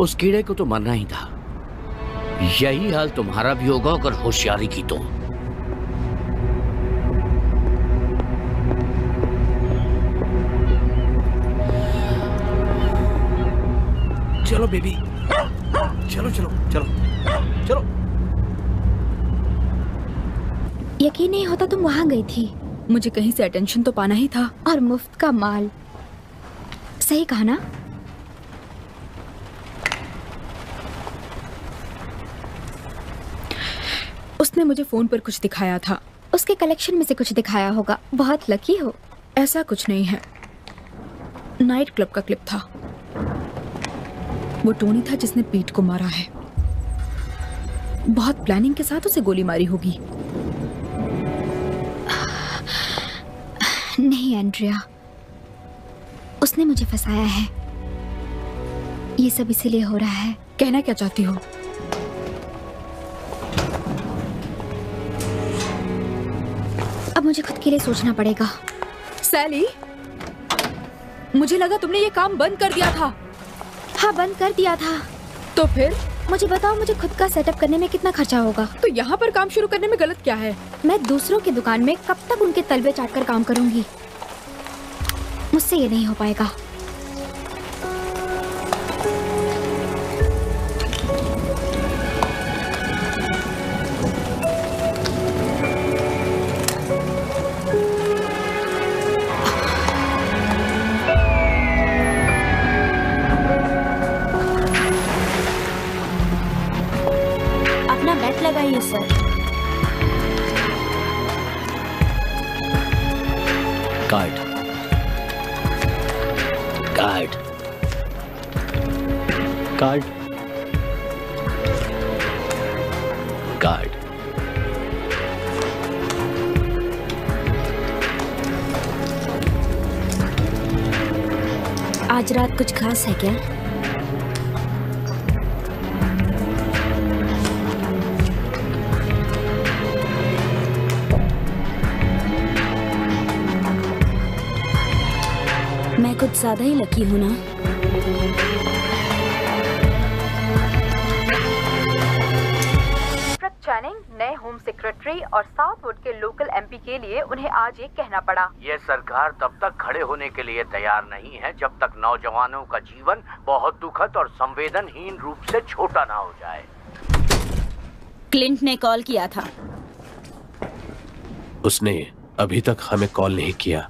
उस कीड़े को तो मरना ही था। यही हाल तुम्हारा भी होगा अगर होशियारी की तो। चलो बेबी, चलो चलो चलो चलो। यकीन नहीं होता तुम वहां गई थी। मुझे कहीं से अटेंशन तो पाना ही था। और मुफ्त का माल। सही कहा ना? उसने मुझे फोन पर कुछ दिखाया था। उसके कलेक्शन में से कुछ दिखाया होगा। बहुत लकी हो। ऐसा कुछ नहीं है, नाइट क्लब का क्लिप था। वो टोनी था जिसने पीट को मारा है। बहुत प्लानिंग के साथ उसे गोली मारी होगी। नहीं एंड्रिया, उसने मुझे फंसाया है। ये सब इसीलिए हो रहा है। कहना क्या चाहती हो? अब मुझे खुद के लिए सोचना पड़ेगा। सैली, मुझे लगा तुमने ये काम बंद कर दिया था। हाँ, बंद कर दिया था। तो फिर? मुझे बताओ, मुझे खुद का सेटअप करने में कितना खर्चा होगा? तो यहाँ पर काम शुरू करने में गलत क्या है? मैं दूसरों की दुकान में कब तक उनके तलवे चाटकर काम करूंगी? मुझसे ये नहीं हो पाएगा। अपना बेट लगाइए sir. Card card card card. आज रात कुछ खास है क्या? कुछ ज्यादा ही लकी हूँ ना। चैनिंग नए होम सेक्रेटरी और साउथवुड के लोकल एमपी के लिए उन्हें आज ये कहना पड़ा। ये सरकार तब तक खड़े होने के लिए तैयार नहीं है जब तक नौजवानों का जीवन बहुत दुखद और संवेदनहीन रूप से छोटा ना हो जाए। क्लिंट ने कॉल किया था। उसने अभी तक हमें कॉल नहीं किया।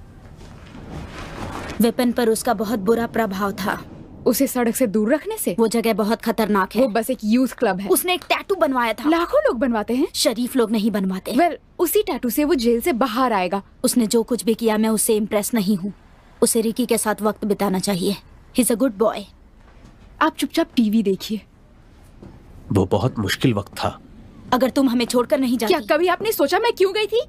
वेपन पर उसका बहुत बुरा प्रभाव था। उसे सड़क से दूर रखने से? वो जगह बहुत खतरनाक है। वो बस एक यूथ क्लब है। उसने एक टैटू बनवाया था। लाखों लोग बनवाते हैं, शरीफ लोग नहीं बनवाते। वेल, उसी टैटू से वो जेल से बाहर आएगा। उसने जो कुछ भी किया, मैं उससे इम्प्रेस नहीं हूँ। उसे रिकी के साथ वक्त बिताना चाहिए। He is a good boy. आप चुपचाप टीवी देखिए। वो बहुत मुश्किल वक्त था। अगर तुम हमें छोड़कर नहीं जाती। क्या कभी आपने सोचा मैं क्यों गई थी?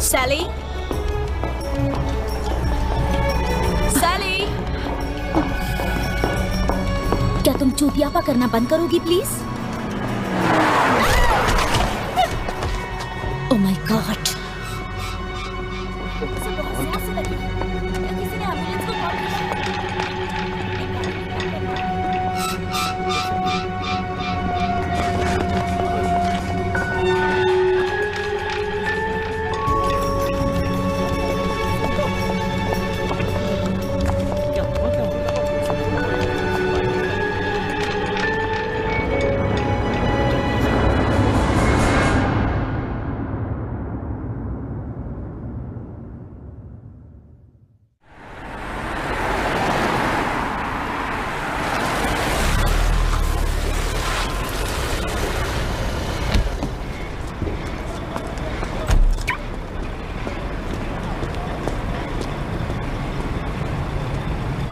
सैली, सैली, क्या तुम चूतियापा करना बंद करोगी प्लीज? Oh my God.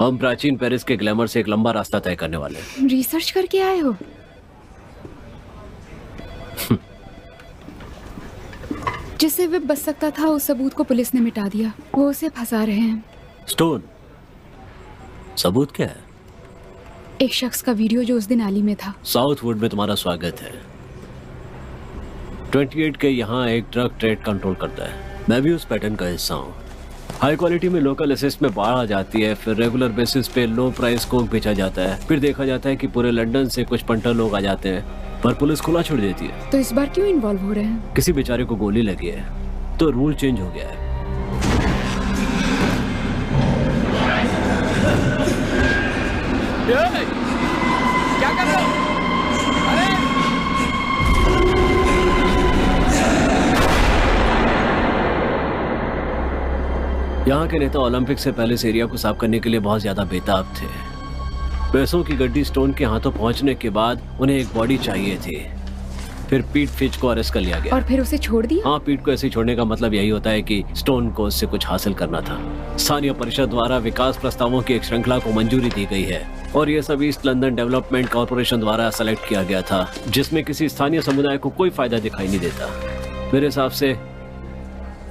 हम प्राचीन पेरिस के ग्लैमर से एक लंबा रास्ता तय करने वाले हैं। रिसर्च करके आए हो? जिससे वे बच सकता था उस सबूत को पुलिस ने मिटा दिया। वो उसे फंसा रहे हैं। स्टोन, सबूत क्या है? एक शख्स का वीडियो जो उस दिन आली में था। साउथवुड में तुम्हारा स्वागत है। 28 के यहाँ एक ड्रग ट्रेड कंट्रोल करता है। मैं भी उस पैटर्न का हिस्सा हूँ। हाई क्वालिटी में लोकल एसेट्स में बाढ़ आ जाती है, फिर रेगुलर बेसिस पे लो प्राइस कोक बेचा जाता है, फिर देखा जाता है कि पूरे लंदन से कुछ पंटर लोग आ जाते हैं, पर पुलिस खुला छोड़ देती है। तो इस बार क्यों इन्वॉल्व हो रहे हैं? किसी बेचारे को गोली लगी है तो रूल चेंज हो गया है। क्या कर रहे हो? अरे यहाँ के नेता ओलंपिक से पहले इस एरिया को साफ करने के लिए बहुत ज्यादा बेताब थे। पैसों की गड्डी स्टोन के हाथों पहुंचने के बाद उन्हें एक बॉडी चाहिए थी। फिर पीट फिच को अरेस्ट कर लिया गया। और फिर उसे छोड़ दिया? हाँ, पीट को ऐसे छोड़ने का मतलब यही होता है कि स्टोन को उससे कुछ हासिल करना था। स्थानीय परिषद द्वारा विकास प्रस्तावों की एक श्रृंखला को मंजूरी दी गई है और ये सब ईस्ट लंदन डेवलपमेंट कॉर्पोरेशन द्वारा सेलेक्ट किया गया था, जिसमें किसी स्थानीय समुदाय को कोई फायदा दिखाई नहीं देता। मेरे हिसाब से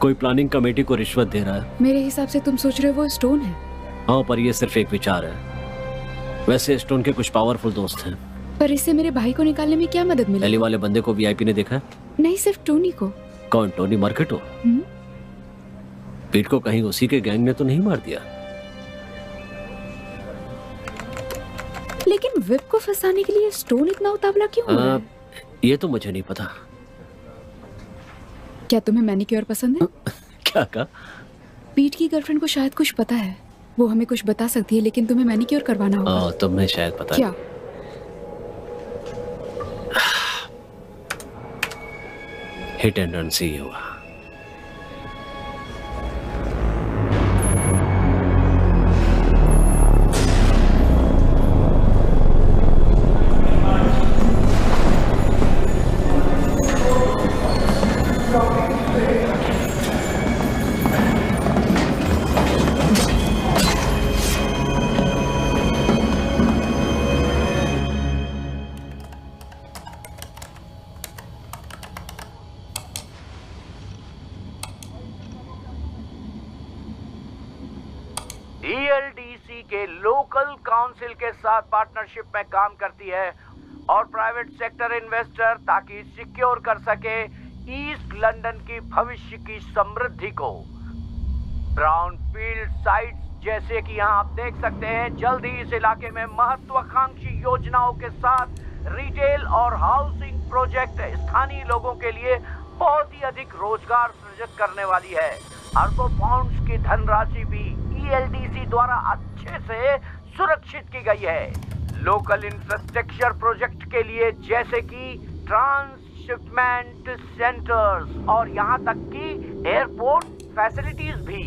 कोई प्लानिंग कमेटी को रिश्वत दे रहा है। मेरे हिसाब से तुम सोच रहे हो वो स्टोन है। हाँ, पर ये सिर्फ एक विचार है। वैसे स्टोन के कुछ पावरफुल दोस्त हैं। पर इससे मेरे भाई को निकालने में क्या मदद मिली? एली वाले बंदे को वीआईपी ने देखा है? नहीं, सिर्फ टोनी को। कौन? टोनी मर्केटो? पीट को कहीं उसी के गैंग ने तो नहीं मार दिया? लेकिन विप को फंसाने के लिए स्टोन इतना उतावला क्यों हो रहा है? ये तो मुझे नहीं पता। क्या तुम्हें मैनिक्योर पसंद है? क्या कहा? पीट की गर्लफ्रेंड को शायद कुछ पता है, वो हमें कुछ बता सकती है, लेकिन तुम्हें मैनिक्योर करवाना होगा। तुम्हें शायद पता क्या? है। हिट एंड रन से ही हुआ। ELDC के लोकल काउंसिल के साथ पार्टनरशिप में काम करती है और प्राइवेट सेक्टर इन्वेस्टर ताकि सिक्योर कर सके ईस्ट लंदन की भविष्य की समृद्धि को। ब्राउनफील्ड साइट्स जैसे कि यहाँ आप देख सकते हैं, जल्द ही इस इलाके में महत्वाकांक्षी योजनाओं के साथ रिटेल और हाउसिंग प्रोजेक्ट स्थानीय लोगों के लिए बहुत ही अधिक रोजगार सृजित करने वाली है। अरबों पाउंड्स की धनराशि भी ELDC द्वारा अच्छे से सुरक्षित की गई है। लोकल इंफ्रास्ट्रक्चर प्रोजेक्ट के लिए जैसे कि ट्रांसशिपमेंट सेंटर्स और यहाँ तक कि एयरपोर्ट फैसिलिटीज भी।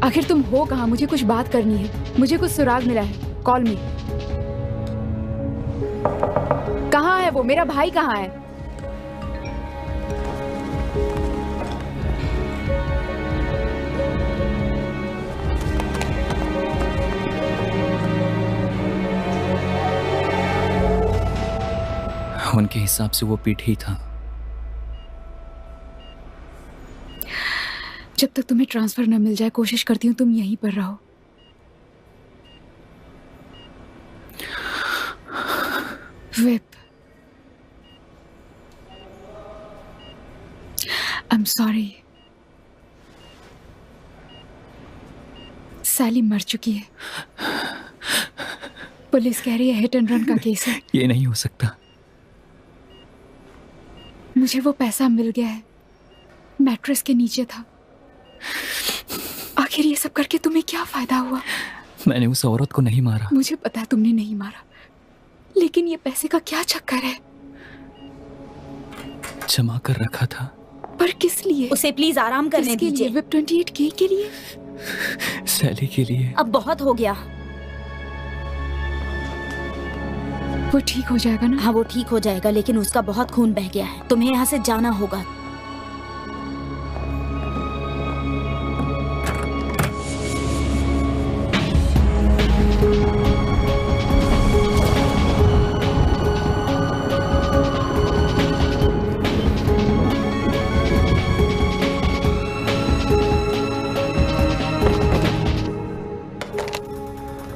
आखिर तुम हो कहाँ? मुझे कुछ बात करनी है। मुझे कुछ सुराग मिला है। कॉल मी। कहाँ है वो? मेरा भाई कहाँ है? उनके हिसाब से वो पीट ही था। जब तक तुम्हें ट्रांसफर न मिल जाए कोशिश करती हूँ तुम यहीं पर रहो। Whip, I am sorry. Sally मर चुकी है। पुलिस कह रही है हिट एंड रन का केस है। ये नहीं हो सकता। मुझे वो पैसा मिल गया है, मैट्रेस के नीचे था। आखिर ये सब करके तुम्हें क्या फायदा हुआ? मैंने उस औरत को नहीं मारा। मुझे पता है तुमने नहीं मारा, लेकिन ये पैसे का क्या चक्कर है? जमा कर रखा था। पर किस लिए? उसे प्लीज आराम करने दीजिए। विप 28K के लिए? सैली के लिए। अब बहुत हो गया। वो ठीक हो जाएगा ना? हाँ, वो ठीक हो जाएगा, लेकिन उसका बहुत खून बह गया है। तुम्हें यहाँ से जाना होगा।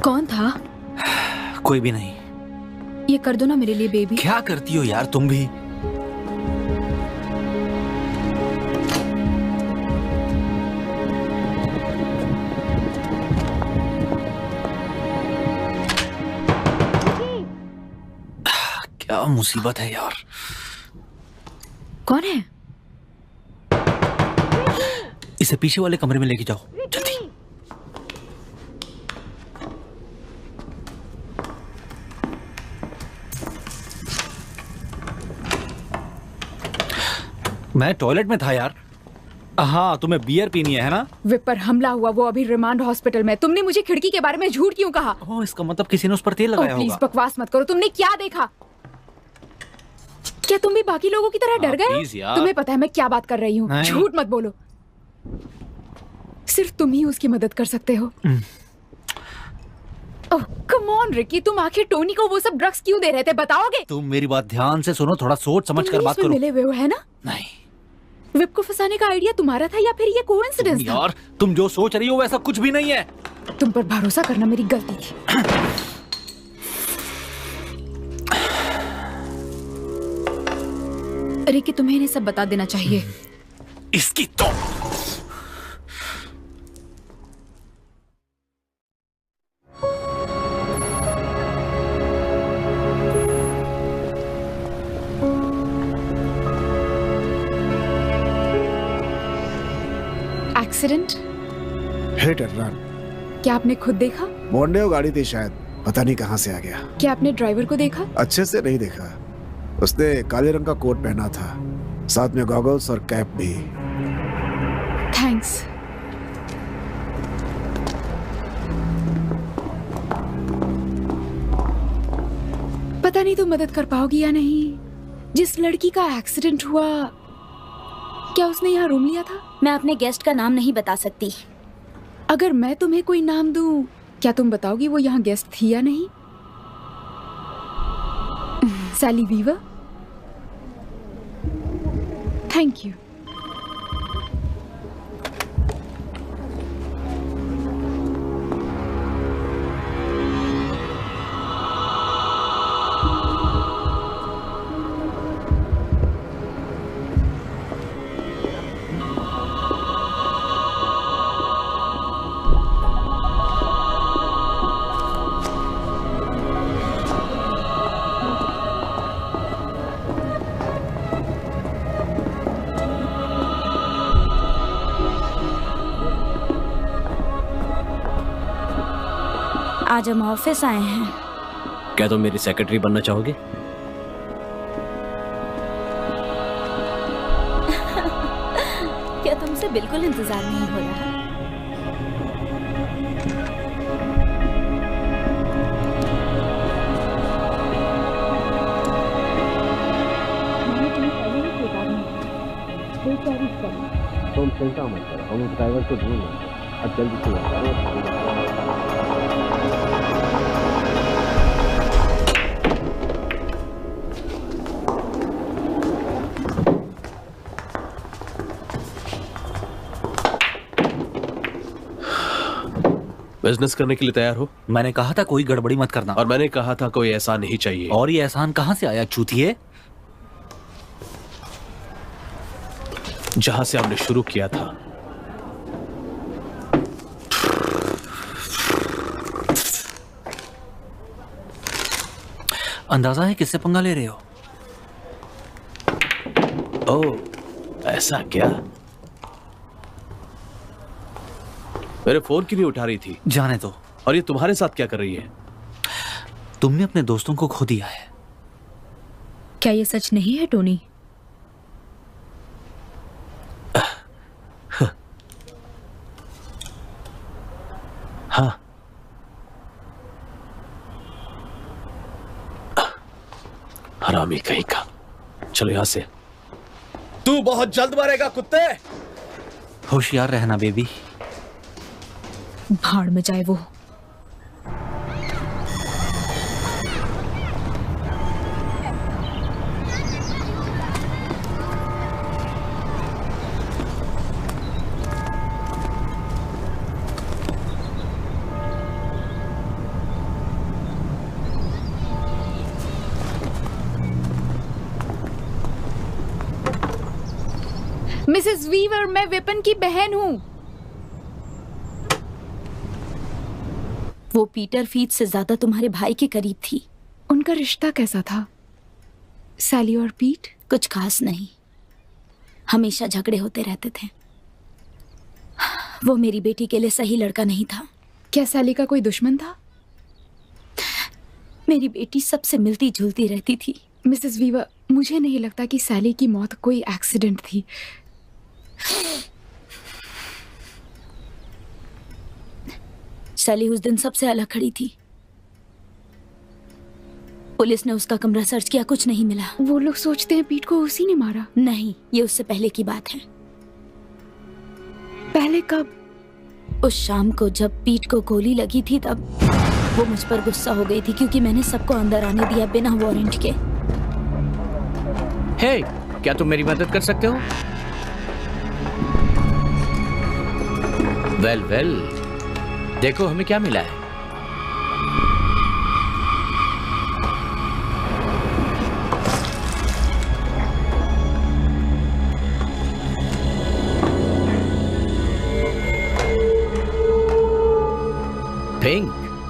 कौन था? कोई भी नहीं। ये कर दो ना मेरे लिए बेबी। क्या करती हो यार तुम भी? क्या मुसीबत है यार। कौन है? इसे पीछे वाले कमरे में लेके जाओ जल्दी। मैं टॉयलेट में था यार। हाँ, तुम्हें बियर पीनी है ना? विप पर हमला हुआ, वो अभी रिमांड हॉस्पिटल में। तुमने मुझे खिड़की के बारे में झूठ क्यों कहा? ओह, इसका मतलब किसी ने उस पर तेल लगाया होगा। प्लीज बकवास मत करो। तुमने क्या देखा? क्या तुम भी बाकी लोगों की तरह डर गए? तुम्हें पता है मैं क्या बात कर रही हूँ। झूठ मत बोलो। सिर्फ तुम ही उसकी मदद कर सकते हो। ओह कम ऑन रिकी, तुम आखिर टोनी को वो सब ड्रग्स क्यों दे रहे थे, बताओगे? तुम मेरी बात ध्यान से सुनो, थोड़ा सोच समझ कर बात करो। मिले हुए हो है ना? नहीं। विप को फंसाने का आइडिया तुम्हारा था या फिर ये कोइंसिडेंस था? यार तुम जो सोच रही हो वैसा कुछ भी नहीं है। तुम पर भरोसा करना मेरी गलती थी। रिकी, तुम्हें इन्हें सब बता देना चाहिए। इसकी तो एक्सीडेंट? Hit and run. क्या आपने खुद देखा? मोंडेओ गाड़ी थी शायद, पता नहीं कहां से आ गया। क्या आपने ड्राइवर को देखा? अच्छे से नहीं देखा। उसने काले रंग का कोट पहना था, साथ में गॉगल्स और कैप भी। थैंक्स। पता नहीं तुम मदद कर पाओगी या नहीं। जिस लड़की का एक्सीडेंट हुआ, क्या उसने यहाँ रूम लिया था? मैं अपने गेस्ट का नाम नहीं बता सकती। अगर मैं तुम्हें कोई नाम दूं, क्या तुम बताओगी वो यहाँ गेस्ट थी या नहीं? सैली वीवर। Thank you. आज हम ऑफिस आए हैं। क्या तुम मेरी सेक्रेटरी बनना चाहोगे? क्या तुमसे बिल्कुल इंतजार नहीं हो रहा? तुम चिंता मत करो, हम उस ड्राइवर को ढूंढ लेंगे। अब जल्दी से बिजनेस करने के लिए तैयार हो? मैंने कहा था कोई गड़बड़ी मत करना। और मैंने कहा था कोई एहसान नहीं चाहिए। और ये एहसान कहां से आया चूतिए? जहां से हमने शुरू किया था। अंदाजा है किससे पंगा ले रहे हो? ओह, ऐसा क्या? मेरे फोन क्यों नहीं उठा रही थी? जाने दो। और ये तुम्हारे साथ क्या कर रही है? तुमने अपने दोस्तों को खो दिया है। क्या ये सच नहीं है टोनी? हाँ। हरामी कहीं का। चलो यहां से। तू बहुत जल्द मरेगा कुत्ते। होशियार रहना बेबी। भाड़ में जाए वो। मिसेस वीवर, मैं विपिन की बहन हूँ। वो पीटर फीट से ज्यादा तुम्हारे भाई के करीब थी। उनका रिश्ता कैसा था? सैली और पीट? कुछ खास नहीं, हमेशा झगड़े होते रहते थे। वो मेरी बेटी के लिए सही लड़का नहीं था। क्या सैली का कोई दुश्मन था? मेरी बेटी सबसे मिलती जुलती रहती थी। मिसेस वीवर, मुझे नहीं लगता कि सैली की मौत कोई एक्सीडेंट थी। सैली उस दिन सबसे अलग खड़ी थी। पुलिस ने उसका कमरा सर्च किया, कुछ नहीं मिला। वो लोग सोचते हैं पीट को उसी ने मारा। नहीं, ये उससे पहले की बात है। पहले कब? उस शाम को जब पीट को गोली लगी थी तब वो मुझ पर गुस्सा हो गई थी क्योंकि मैंने सबको अंदर आने दिया बिना वारंट के। हे, क्या तुम मेरी मदद कर सकते हो? वेल, देखो हमें क्या मिला है।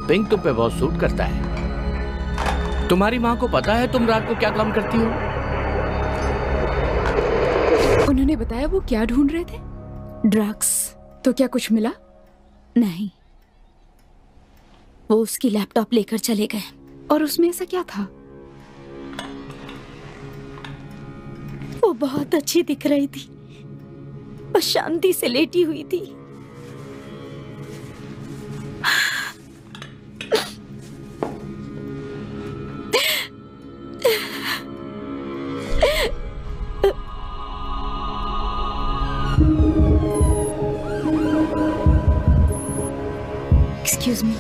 पिंक तुम पे बहुत सूट करता है। तुम्हारी माँ को पता है तुम रात को क्या काम करती हो? उन्होंने बताया वो क्या ढूंढ रहे थे? ड्रग्स। तो क्या कुछ मिला? नहीं, वो उसकी लैपटॉप लेकर चले गए। और उसमें ऐसा क्या था? वो बहुत अच्छी दिख रही थी और शांति से लेटी हुई थी। Excuse me.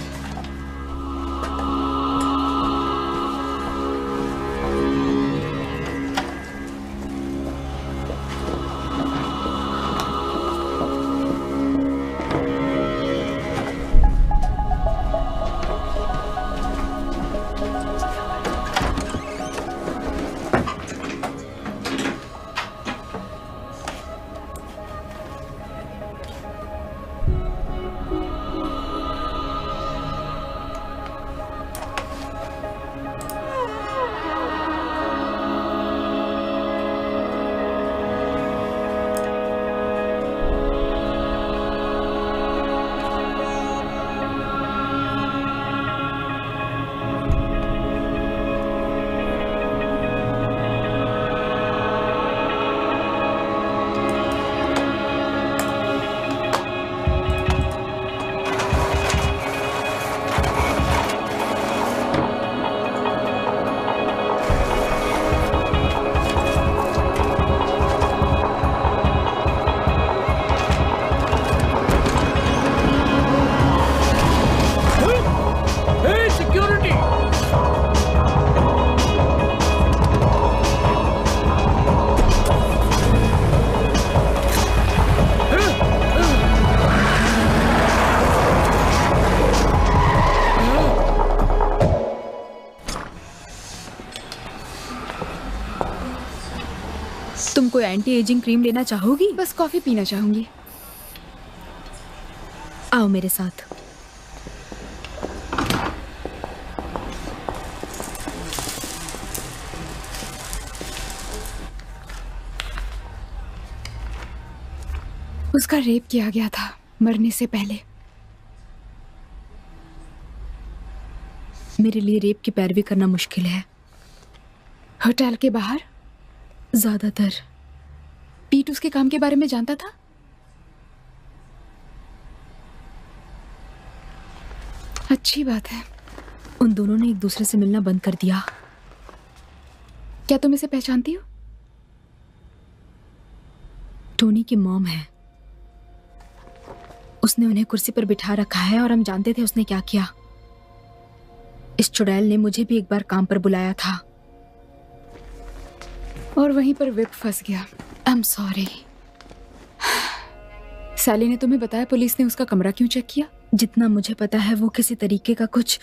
तुम कोई एंटी एजिंग क्रीम लेना चाहोगी? बस कॉफी पीना चाहूंगी। आओ मेरे साथ। उसका रेप किया गया था मरने से पहले। मेरे लिए रेप की पैरवी करना मुश्किल है। होटल के बाहर? ज्यादातर। पीट उसके काम के बारे में जानता था? अच्छी बात है। उन दोनों ने एक दूसरे से मिलना बंद कर दिया। क्या तुम इसे पहचानती हो? टोनी की मॉम है। उसने उन्हें कुर्सी पर बिठा रखा है और हम जानते थे उसने क्या किया। इस चुड़ैल ने मुझे भी एक बार काम पर बुलाया था और वहीं पर विप फंस गया। आई एम सॉरी। सैली ने तुम्हें बताया पुलिस ने उसका कमरा क्यों चेक किया? जितना मुझे पता है वो किसी तरीके का कुछ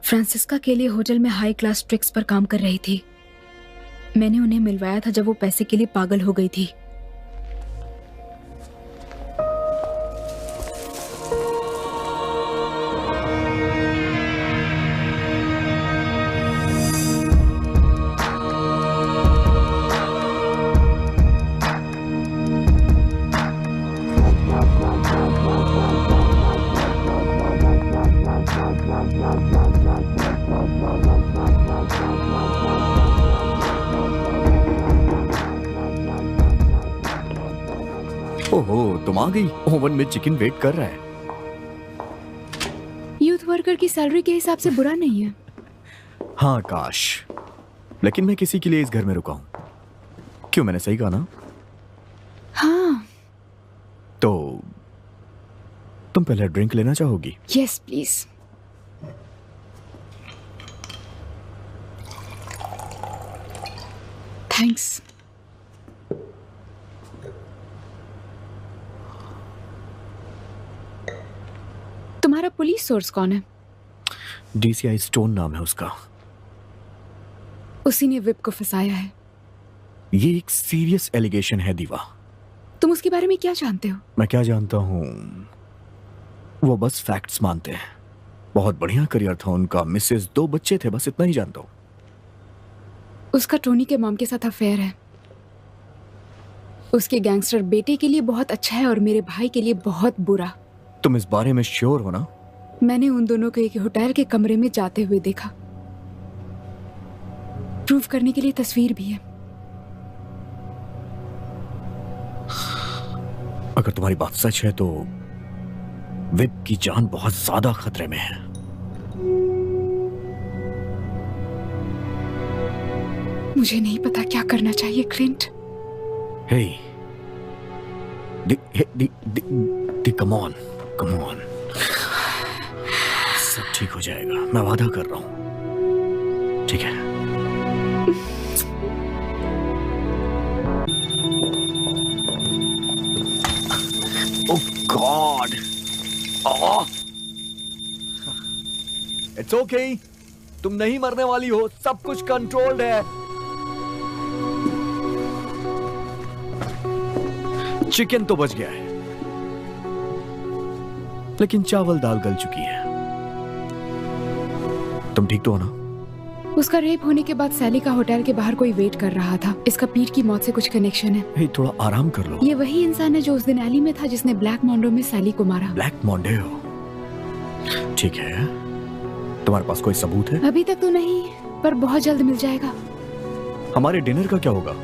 फ्रांसिस्का के लिए होटल में हाई क्लास ट्रिक्स पर काम कर रही थी। मैंने उन्हें मिलवाया था जब वो पैसे के लिए पागल हो गई थी। आ गई, ओवन में चिकन वेट कर रहा है। यूथ वर्कर की सैलरी के हिसाब से बुरा नहीं है। हाँ काश, लेकिन मैं किसी के लिए इस घर में रुका हूं। क्यों, मैंने सही कहा ना? हाँ। तो तुम पहले ड्रिंक लेना चाहोगी? Yes please. थैंक्स। तुम्हारा पुलिस सोर्स कौन है? DCI स्टोन नाम है उसका। उसी ने विप को फंसाया है। ये एक सीरियस एलिगेशन है दीवा। तुम उसके बारे में क्या जानते हो? मैं क्या जानता हूं, वो बस फैक्ट्स मानते हैं। बहुत बढ़िया करियर था उनका, मिसेस, 2 बच्चे थे, बस इतना ही जानता हूं। उसका टोनी के मॉम के साथ अफेयर है। उसके गैंगस्टर बेटे के लिए बहुत अच्छा है और मेरे भाई के लिए बहुत बुरा। तुम इस बारे में श्योर हो ना? मैंने उन दोनों को एक होटल के कमरे में जाते हुए देखा। प्रूफ करने के लिए तस्वीर भी है। अगर तुम्हारी बात सच है तो विप की जान बहुत ज्यादा खतरे में है। मुझे नहीं पता क्या करना चाहिए Clint. Hey, come on, come on, सब ठीक हो जाएगा, मैं वादा कर रहा हूं, ठीक है? ओह गॉड, इट्स ओके, तुम नहीं मरने वाली हो, सब कुछ कंट्रोल्ड है। चिकन तो बच गया है, लेकिन चावल दाल गल चुकी है। तुम ठीक तो हो ना? उसका रेप होने के बाद सैली का होटल के बाहर कोई वेट कर रहा था। इसका पीट की मौत से कुछ कनेक्शन है। हे, थोड़ा आराम कर लो। ये वही इंसान है जो उस दिन एली में था जिसने ब्लैक मॉन्डो में सैली को मारा। ब्लैक मॉन्डो? ठीक है, तुम्हारे पास कोई सबूत है? अभी तक तो नहीं, पर बहुत जल्द मिल जाएगा। हमारे डिनर का क्या होगा?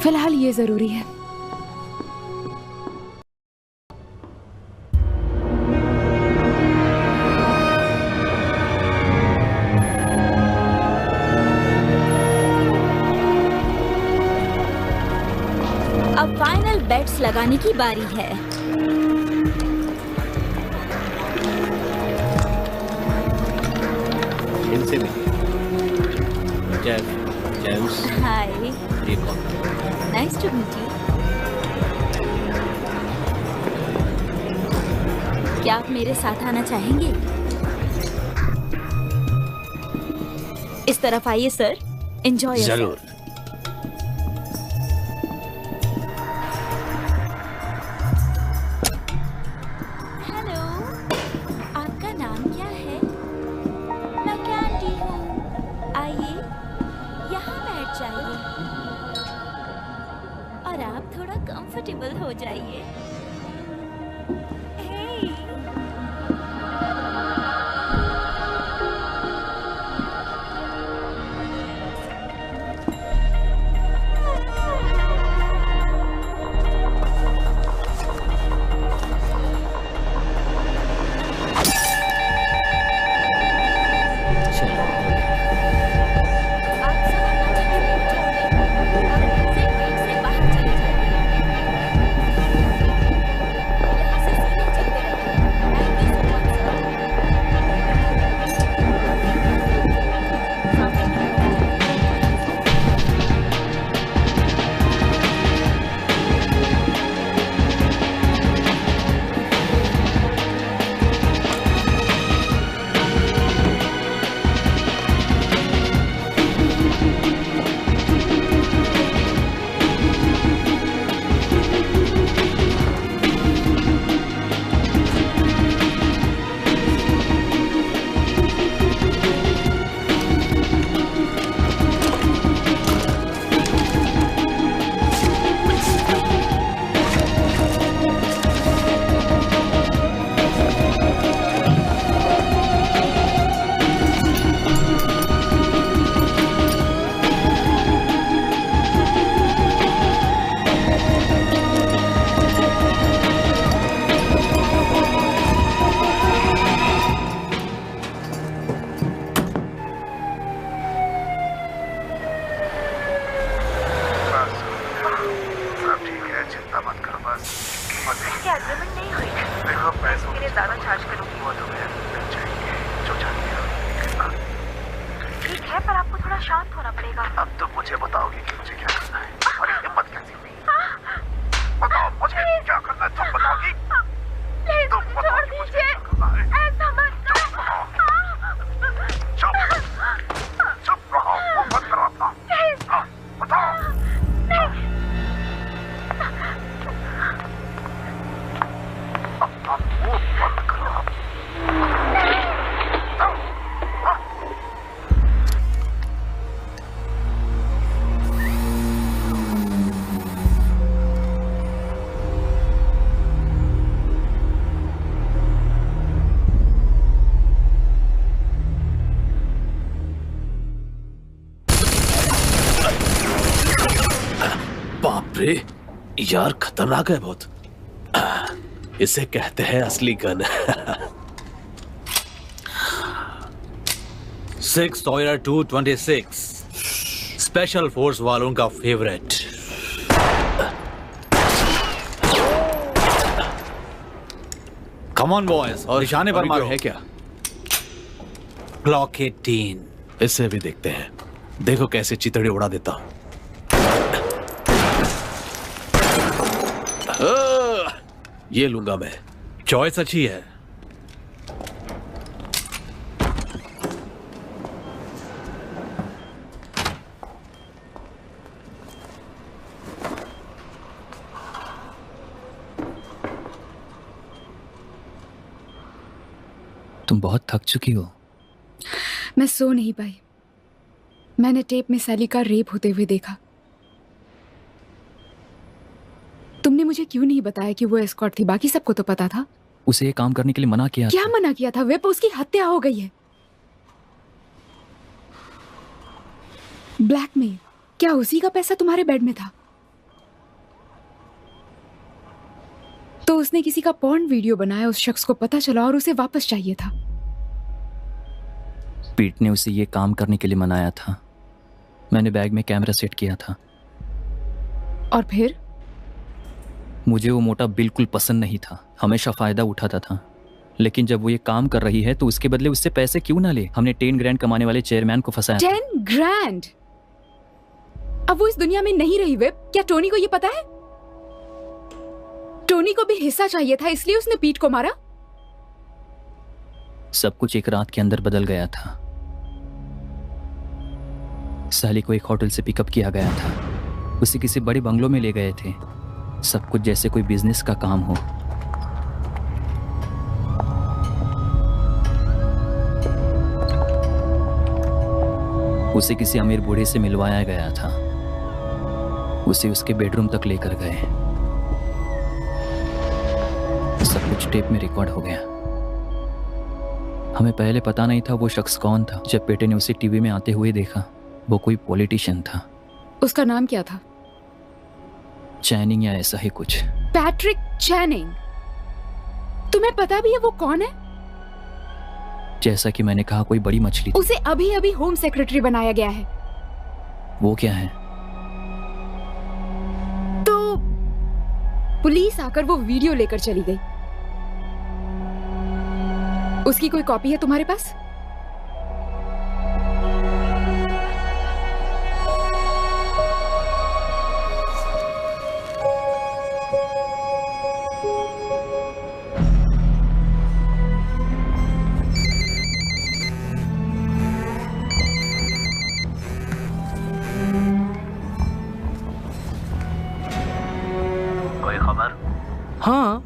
फिलहाल ये जरूरी है। अब फाइनल बेट्स लगाने की बारी है। इनसे मिलिए। Jeff, James. हाय। ये कौन? Nice to meet you. क्या आप मेरे साथ आना चाहेंगे? इस तरफ आइए सर, एंजॉय। जरूर। हेलो, आपका नाम क्या है? मैं कैंडी हूँ। आइए, यहाँ बैठ जाइए और आप थोड़ा कंफर्टेबल हो जाइए। ज्यादा चार्ज करूंगी। वो तो मैं मिल जाएंगे जो चाहते हो। ठीक है, पर आपको थोड़ा शांत होना पड़ेगा। अब तो मुझे बताओगे कि मुझे क्या करना है। अरे हिम्मत कैसी हुई? बताओ मुझे क्या करना है, तुम बताओगी? तुम बताओगी मुझे क्या करना है? ऐसा मत चुप रहो, वो बंद करो अपना। बताओ। अपना मुंह बंद करो। बाप रे, यार खतरनाक है बहुत। इसे कहते हैं असली गन। 6 Sawyer 226 स्पेशल फोर्स वालों का फेवरेट। कम ऑन बॉयज, और निशाने पर मारो। है क्या? क्लॉक 18। इससे भी देखते हैं, देखो कैसे चितड़ी उड़ा देता हूं। ये लूंगा मैं। चॉइस अच्छी है। तुम बहुत थक चुकी हो। मैं सो नहीं पाई। मैंने टेप में सैली का रेप होते हुए देखा। तुमने मुझे क्यों नहीं बताया कि वो एस्कॉर्ट थी? बाकी सबको तो पता था। उसे ये काम करने के लिए मना किया क्या था। मना किया था? वेप, उसकी हत्या हो गई है। ब्लैकमेल? क्या उसी का पैसा तुम्हारे बेड में था? तो उसने किसी का पॉर्न वीडियो बनाया, उस शख्स को पता चला और उसे वापस चाहिए था। पीट ने उसे ये काम करने के लिए मनाया था। मैंने बैग में कैमरा सेट किया था। और फिर? मुझे वो मोटा बिल्कुल पसंद नहीं था, हमेशा फायदा उठाता था। लेकिन जब वो ये काम कर रही है तो उसके बदले उससे पैसे क्यों ना ले? हमने 10 ग्रैंड कमाने वाले चेयरमैन को फंसाया। 10 ग्रैंड? अब वो इस दुनिया में नहीं रही। वेब, क्या टोनी को ये पता है? टोनी को भी हिस्सा चाहिए था, इसलिए उसने पीट को मारा। सब कुछ एक रात के अंदर बदल गया था। सैली को एक होटल से पिकअप किया गया था। उसे किसी बड़े बंगलों में ले गए थे। सब कुछ जैसे कोई बिजनेस का काम हो। उसे किसी अमीर बूढ़े से मिलवाया गया था। उसे उसके बेडरूम तक लेकर गए। सब कुछ टेप में रिकॉर्ड हो गया। हमें पहले पता नहीं था वो शख्स कौन था। जब बेटे ने उसे टीवी में आते हुए देखा, वो कोई पॉलिटिशियन था। उसका नाम क्या था? चैनिंग या ऐसा ही कुछ। पैट्रिक चैनिंग? तुम्हें पता भी है वो कौन है? जैसा कि मैंने कहा, कोई बड़ी मछली थी। उसे अभी अभी होम सेक्रेटरी बनाया गया है। वो क्या है? तो पुलिस आकर वो वीडियो लेकर चली गई। उसकी कोई कॉपी है तुम्हारे पास? कोई खबर? हाँ,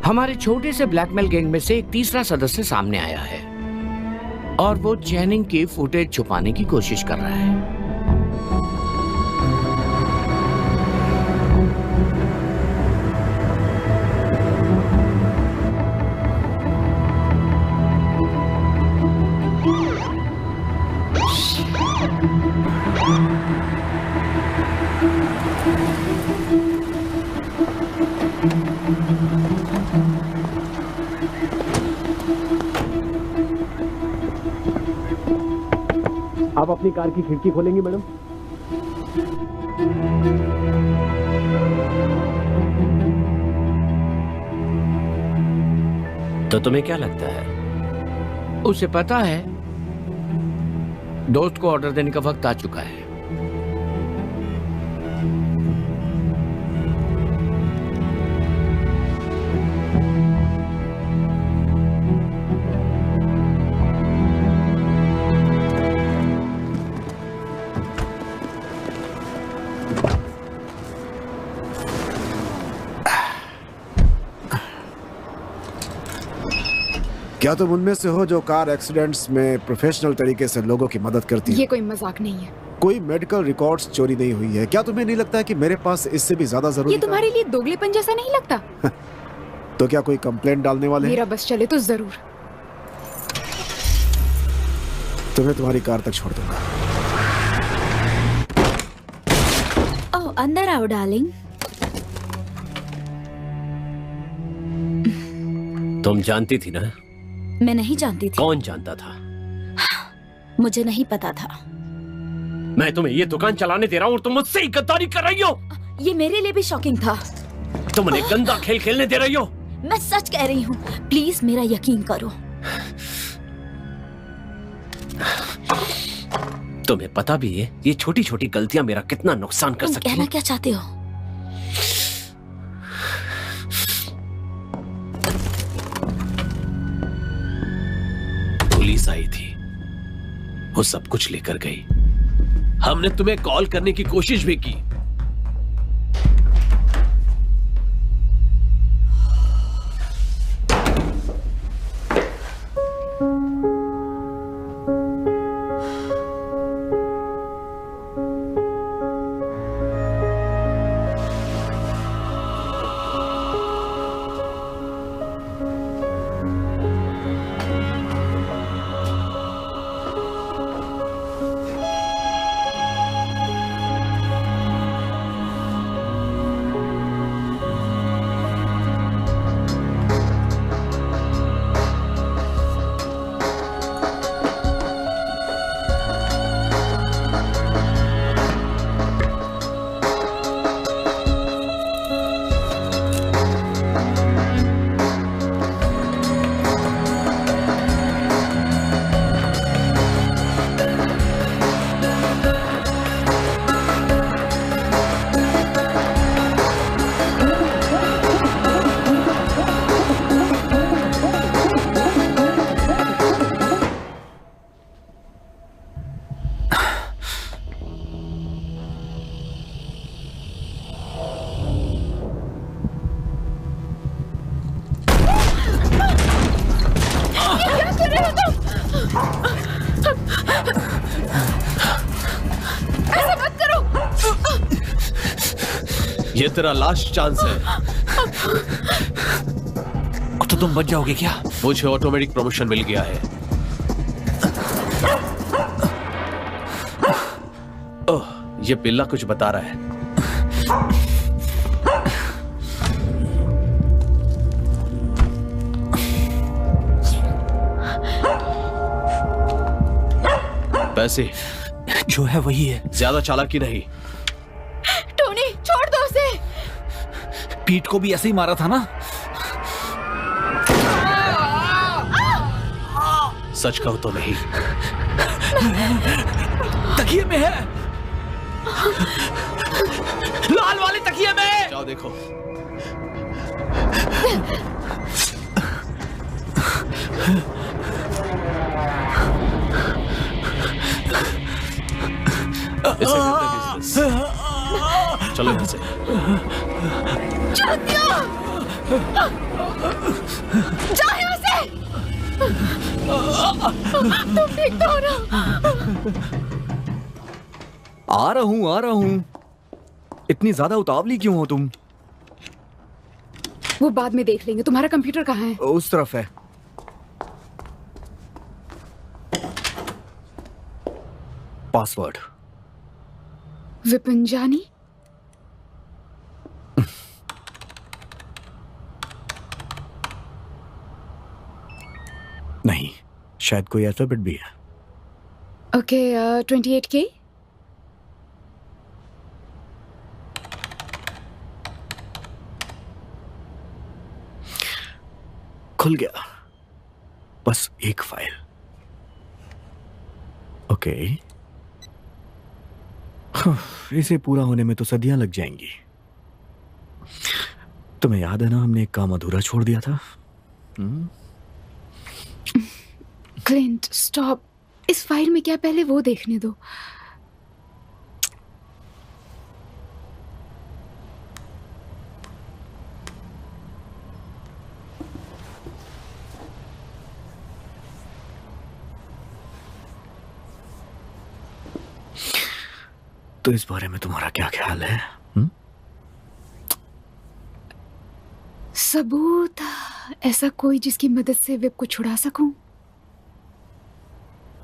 हमारे छोटे से ब्लैकमेल गैंग में से एक तीसरा सदस्य सामने आया है और वो चैनिंग की फुटेज छुपाने की कोशिश कर रहा है। आप अपनी कार की खिड़की खोलेंगी मैडम? तो तुम्हें क्या लगता है? उसे पता है दोस्त को ऑर्डर देने का वक्त आ चुका है। क्या तुम उनमें से हो जो कार एक्सीडेंट्स में प्रोफेशनल तरीके से लोगों की मदद करती है? ये कोई मजाक नहीं है। कोई मेडिकल रिकॉर्ड्स चोरी नहीं हुई है। क्या तुम्हें नहीं लगता है कि मेरे पास इससे भी ज्यादा जरूरी ये तुम्हारे लिए दोगलेपन जैसा नहीं लगता? तो क्या कोई कंप्लेंट डालने वाले हैं? मेरा बस चले तो जरूर। तुम्हें तुम्हारी कार तक छोड़ दूंगा। ओह, अंदर आओ डार्लिंग। तुम जानती थी ना? मैं नहीं जानती थी। कौन जानता था? मुझे नहीं पता था। मैं तुम्हें ये दुकान चलाने दे रहा हूँ और तुम मुझसे ही गद्दारी कर रही हो। ये मेरे लिए भी शॉकिंग था। तुम उन्हें गंदा खेल खेलने दे रही हो। मैं सच कह रही हूँ, प्लीज मेरा यकीन करो। तुम्हें पता भी है ये छोटी छोटी गलतियां मेरा कितना नुकसान कर सकती हैं। कहना क्या चाहते हो? पुलिस आई थी, वो सब कुछ लेकर गई। हमने तुम्हें कॉल करने की कोशिश भी की। ये तेरा लास्ट चांस है। तो तुम बच जाओगे क्या? मुझे ऑटोमेटिक प्रमोशन मिल गया है। ओह, ये पिल्ला कुछ बता रहा है। पैसे जो है वही है। ज्यादा चालाकी नहीं। टोनी, छोड़ दो उसे। पीठ को भी ऐसे ही मारा था ना? सच कहो तो नहीं। तकिए में है, लाल वाले तकिए में। जाओ देखो। इसे कहते हैं बिजनेस। चलो यहाँ से। जाओ यहाँ से। तुम ठीक तो हो ना? आ रहा हूँ। इतनी ज्यादा उतावली क्यों हो तुम? वो बाद में देख लेंगे। तुम्हारा कंप्यूटर कहाँ है? उस तरफ है। पासवर्ड विपिंजानी। नहीं, शायद कोई अल्फाबेट भी है। Okay, 28K। खुल गया। बस एक फाइल। ओके, इसे पूरा होने में तो सदियां लग जाएंगी। तुम्हें याद है ना, हमने एक काम अधूरा छोड़ दिया था। क्लिंट स्टॉप, इस फाइल में क्या, पहले वो देखने दो। तो इस बारे में तुम्हारा क्या ख्याल है? सबूत, ऐसा कोई जिसकी मदद से वेब को छुड़ा सकूं?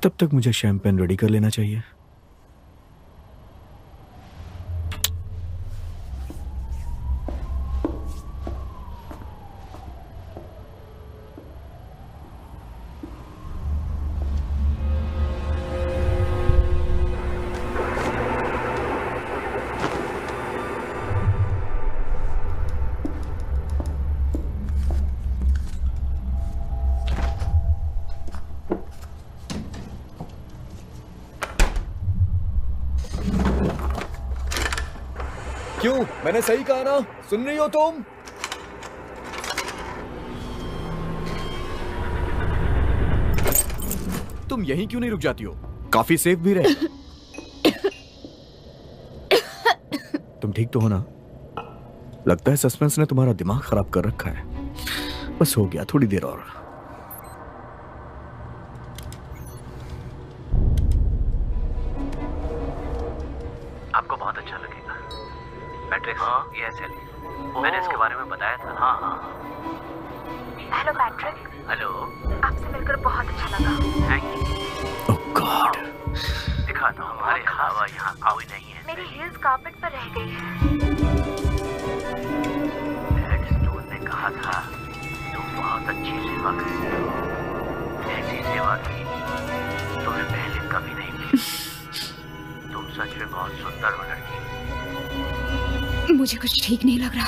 तब तक मुझे शैंपेन रेडी कर लेना चाहिए। क्यों, मैंने सही कहा ना? सुन रही हो तुम? तुम यहीं क्यों नहीं रुक जाती हो? काफी सेफ भी रहे। तुम ठीक तो हो ना? लगता है सस्पेंस ने तुम्हारा दिमाग खराब कर रखा है। बस हो गया, थोड़ी देर और। आपको बहुत अच्छा लगेगा। पैट्रिक, ये है सैली। मैंने इसके बारे में बताया था। हाँ। Hello Patrick. हेलो। आपसे मिलकर बहुत अच्छा लगा। Thank you. Oh God. दिखाता हूँ, हमारे अलावा यहाँ कोई नहीं है। मेरी हील्स कार्पेट पर रह गई है। हेडस्टोन ने कहा था तुम बहुत अच्छी सेवा करती हो। ऐसी सेवा की तुम्हें पहले कभी नहीं मिली। तुम सच में बहुत सुंदर हो लड़की। मुझे कुछ ठीक नहीं लग रहा।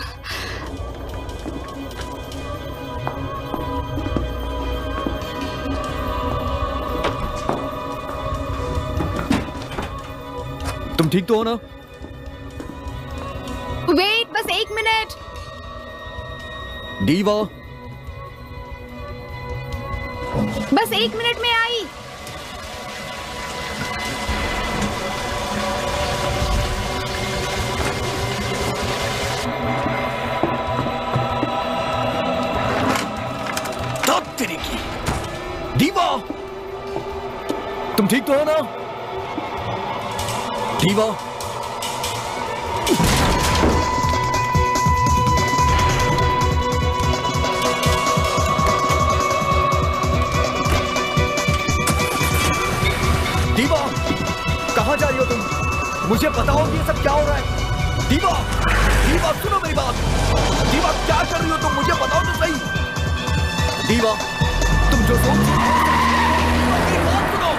तुम ठीक तो हो ना? वेट, बस 1 मिनट। दीवा, बस 1 मिनट में आई। दीवा, तुम ठीक तो हो ना? दीवा, दीवा, कहां जा रही हो तुम? मुझे बताओ कि ये सब क्या हो रहा है। दीवा, दीवा सुनो मेरी बात। दीवा क्या कर रही हो तुम? मुझे बताओ तो सही। दीवा, तुम जो सोच रही हो, मेरी बात सुनो।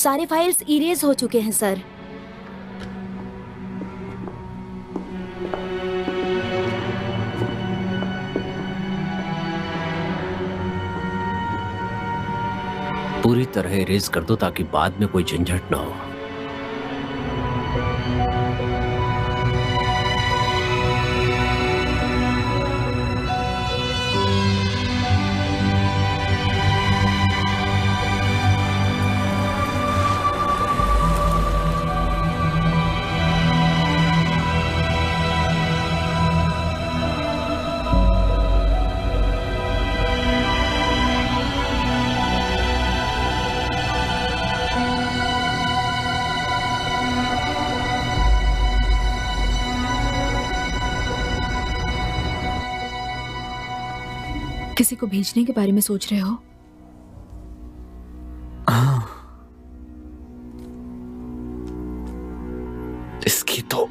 सारे फाइल्स इरेज हो चुके हैं सर। पूरी तरह इरेज कर दो ताकि बाद में कोई झंझट ना हो। किसी को भेजने के बारे में सोच रहे हो? इसकी तो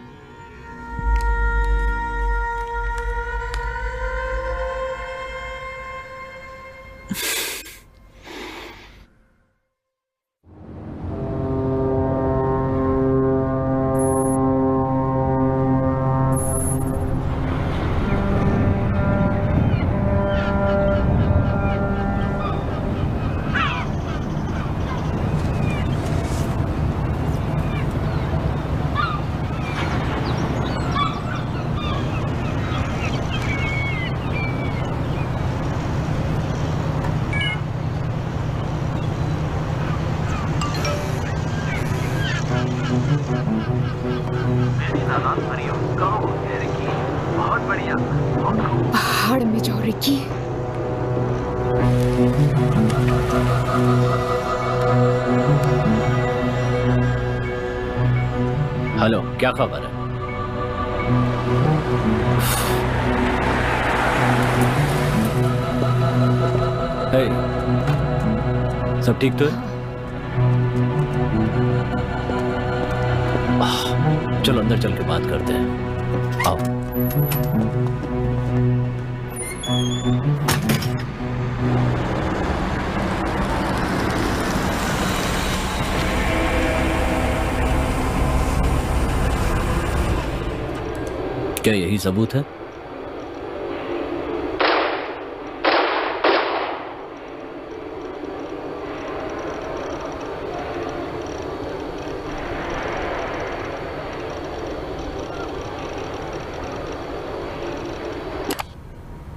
मेरी तादाद भरी हो, कहो रिकी, बहुत बढ़िया। पहाड़ में जाओ रिकी। हेलो, क्या खबर है? हे, सब ठीक तो है? चलो अंदर चल के बात करते हैं। आओ। क्या यही सबूत है?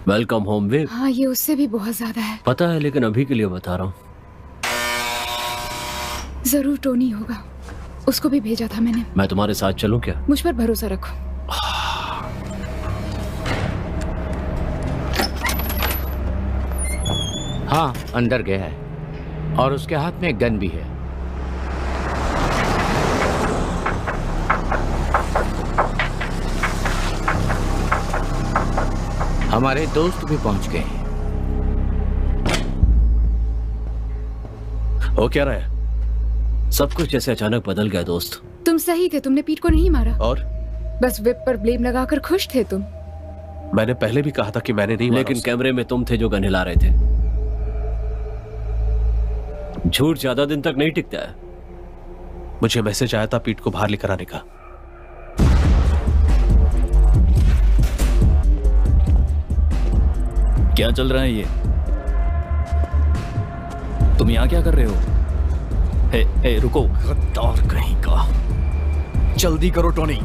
वेलकम होम विव। हाँ, ये उससे भी बहुत ज्यादा है। पता है, लेकिन अभी के लिए बता रहा हूँ। जरूर टोनी होगा, उसको भी भेजा था मैंने। मैं तुम्हारे साथ चलूं क्या? मुझ पर भरोसा रखो। हाँ, अंदर गया है और उसके हाथ में एक गन भी है। हमारे दोस्त भी पहुंच गए हैं। हो क्या रहा है? सब कुछ जैसे अचानक बदल गया दोस्त। तुम सही थे, तुमने पीट को नहीं मारा। और बस विप पर ब्लेम लगाकर खुश थे तुम। मैंने पहले भी कहा था कि मैंने नहीं मारा लेकिन उसे। कैमरे में तुम थे जो गन हिला रहे थे। झूठ ज्यादा दिन तक नहीं टिकता है। मुझे मैसेज आया था पीट को बाहर लेकर आने का। क्या चल रहा है ये? तुम यहाँ क्या कर रहे हो? हे, रुको। गद्दार कहीं का। जल्दी करो टोनी।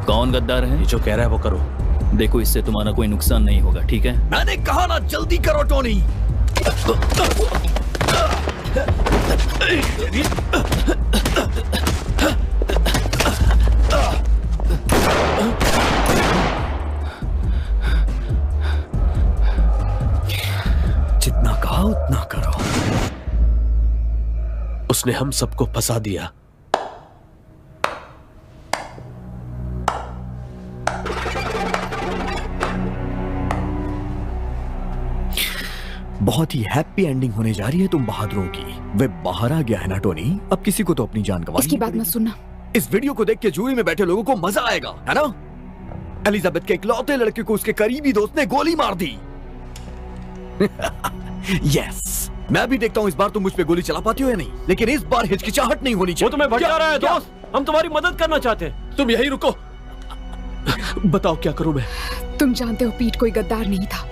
कौन गद्दार है? ये जो कह रहा है वो करो। देखो, इससे तुम्हारा कोई नुकसान नहीं होगा, ठीक है? मैंने कहा ना, जल्दी करो टोनी। जितना कहा उतना करो। उसने हम सबको फंसा दिया। बहुत ही हैप्पी एंडिंग होने जा रही है तुम बहादुरों की। वे बाहर आ गया है ना टोनी, अब किसी को तो अपनी जान गंवानी इसकी बात मत सुनना। इस वीडियो को देख के जूरी में बैठे लोगों को मजा आएगा, है ना? एलिजाबेथ के इकलौते लड़के को उसके करीबी दोस्त ने गोली मार दी। यस, मैं भी देखता हूँ इस बार तुम मुझ पे गोली चला पाती हो या नहीं, लेकिन इस बार हिचकिचाहट नहीं होनी चाहिए। वो तुम्हें भटका रहा है दोस्त। हम तुम्हारी मदद करना चाहते हैं। तुम यही रुको। बताओ क्या करूं मैं? तुम जानते हो पीट कोई गद्दार नहीं था।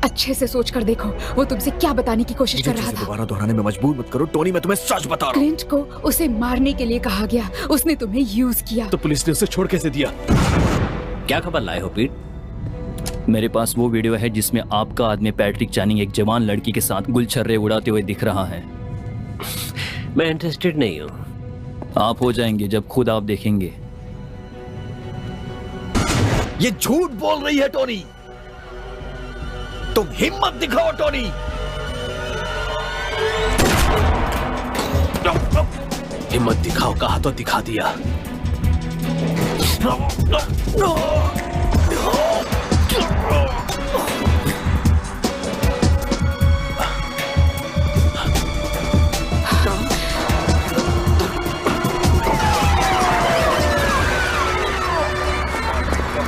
अच्छे से सोच कर देखो, वो तुमसे क्या बताने की कोशिश कर रहा था। दोबारा दोहराने में मजबूर मत करो टोनी, मैं तुम्हें सच बता रहा हूँ। क्लिंट को उसे मारने के लिए कहा गया, उसने तुम्हें यूज किया। तो पुलिस ने उसे छोड़ कैसे दिया? क्या खबर लाए हो पीट? मेरे पास वो वीडियो है जिसमें आपका आदमी पैट्रिक चैनिंग एक जवान लड़की के साथ गुलछर्रे उड़ाते हुए दिख रहा है। मैं इंटरेस्टेड नहीं हूँ। आप हो जाएंगे जब खुद आप देखेंगे। ये झूठ बोल रही है टोनी। तुम हिम्मत दिखाओ टोनी। हिम्मत दिखाओ, कहा तो दिखा दिया।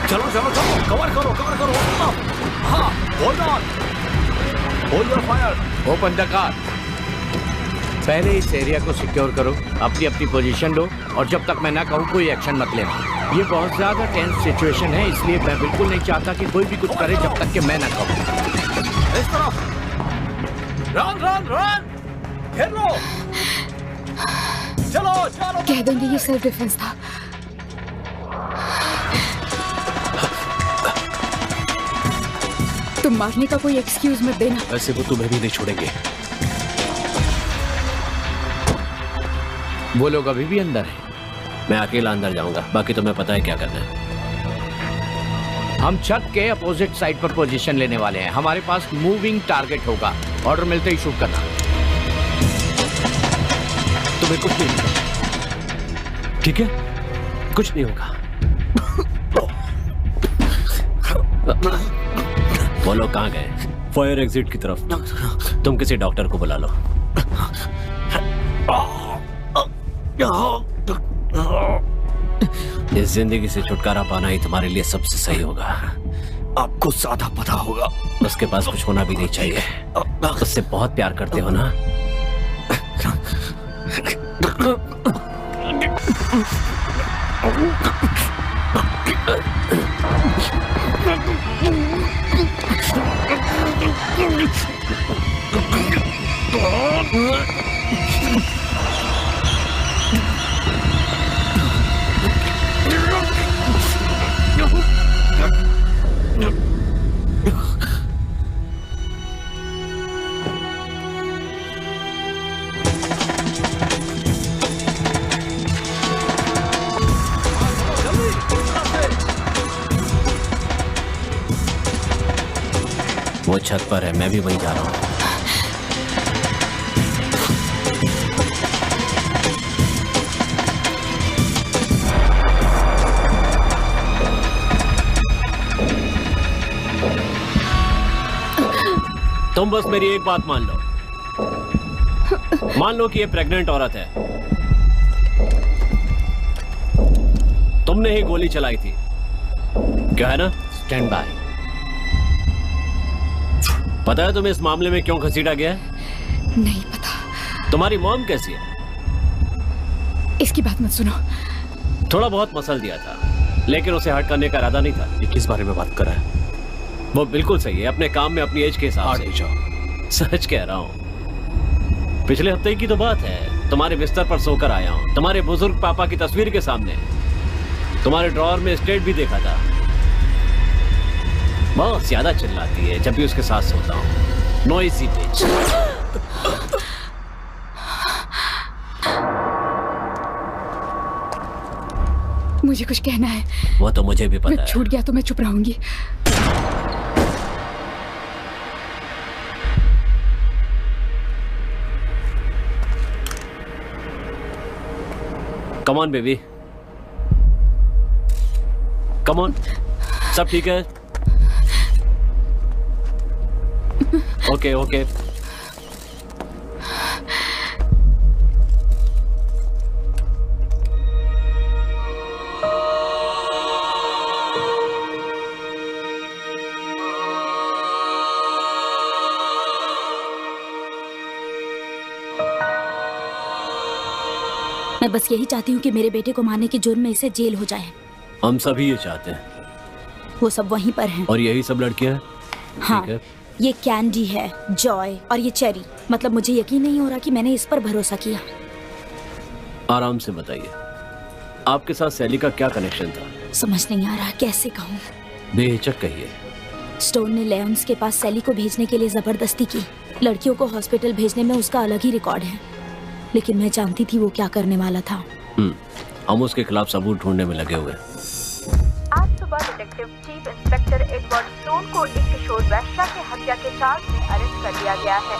चलो चलो चलो, कवर करो कवर करो। हाँ, hold on, hold your fire. Open the car. पहले इस एरिया को सिक्योर करो, अपनी अपनी पोजीशन लो, और जब तक मैं ना कहूँ कोई एक्शन मत लेना। ये बहुत ज्यादा टेंस सिचुएशन है, इसलिए मैं बिल्कुल नहीं चाहता कि कोई भी कुछ करे जब तक कि मैं ना कहूँ। इस तरफ। रन रन रन, घेर लो। चलो चलो। कह देंगे ये सेल्फ डिफेंस था। तुम मारने का कोई एक्सक्यूज मत देना। वैसे वो तुम्हें भी नहीं छोड़ेंगे। वो लोग अभी भी अंदर हैं। मैं अकेला अंदर जाऊंगा, बाकी तुम्हें पता है क्या करना है। हम छत के अपोजिट साइड पर पोजीशन लेने वाले हैं। हमारे पास मूविंग टारगेट होगा। ऑर्डर मिलते ही शूट करना। तुम्हें कुछ नहीं होगा, ठीक है? कुछ नहीं होगा। वो लोग कहाँ गए? फायर एग्जिट की तरफ। तुम किसी डॉक्टर को बुला लो। इस जिंदगी से छुटकारा पाना ही तुम्हारे लिए सबसे सही होगा। आपको ज्यादा पता होगा। उसके पास कुछ होना भी नहीं चाहिए। उससे बहुत प्यार करते हो ना? वो छत पर है, मैं भी वहीं जा रहा हूँ। तुम बस मेरी एक बात मान लो। मान लो कि ये प्रेग्नेंट औरत है। तुमने ही गोली चलाई थी, क्या है ना? Stand by. पता है तुम्हें इस मामले में क्यों घसीटा गया है? नहीं पता। तुम्हारी मॉम कैसी है? इसकी बात मत सुनो। थोड़ा बहुत मसल दिया था, लेकिन उसे हर्ट करने का इरादा नहीं था। ये किस बारे में बात कर रहा है? वो बिल्कुल सही है, अपने काम में अपनी एज के हिसाब से। सच कह रहा हूँ। पिछले हफ्ते की तो बात है, तुम्हारे बिस्तर पर सोकर आया हूँ, तुम्हारे बुजुर्ग पापा की तस्वीर के सामने। तुम्हारे ड्रॉअर में स्टेट भी देखा था। बहुत ज्यादा चिल्लाती है जब भी उसके साथ सोता हूँ। नॉइसी बिच। मुझे कुछ कहना है। वो तो मुझे भी पता है। मैं छूट गया तो मैं चुप रहूंगी। Come on baby, come on. सब ठीक है? Okay okay. मैं बस यही चाहती हूँ कि मेरे बेटे को मारने के जुर्म में इसे जेल हो जाए। हम सभी ये चाहते हैं। वो सब वहीं पर हैं। और यही सब लड़कियां हैं? हाँ, ठीक है। ये कैंडी है, जॉय और ये चेरी। मतलब मुझे यकीन नहीं हो रहा कि मैंने इस पर भरोसा किया। आराम से बताइए, आपके साथ सैली का क्या कनेक्शन था? समझ नहीं आ रहा कैसे कहूँ। बेहिचक कहिए। स्टोन ने लेयन्स के पास सैली को भेजने के लिए जबरदस्ती की। लड़कियों को हॉस्पिटल भेजने में उसका अलग ही रिकॉर्ड है, लेकिन मैं जानती थी वो क्या करने वाला था। हम उसके खिलाफ सबूत ढूंढने में लगे हुए। आज सुबह detective chief inspector Edward stone को एक किशोर वैश्या के हत्या के चार्ज में अरेस्ट कर लिया गया है।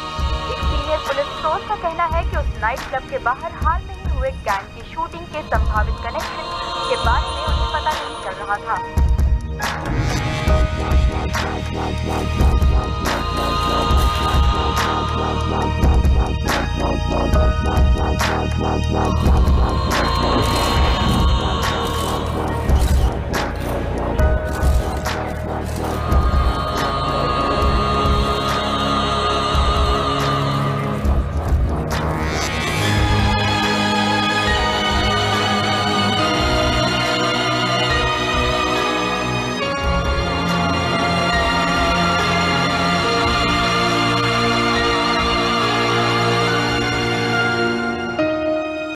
एक सीनियर पुलिस सोर्स का कहना है कि उस नाइट क्लब के बाहर हाल में ही हुए गैंग की शूटिंग के संभावित कनेक्शन के बारे में उन्हें पता नहीं चल रहा था।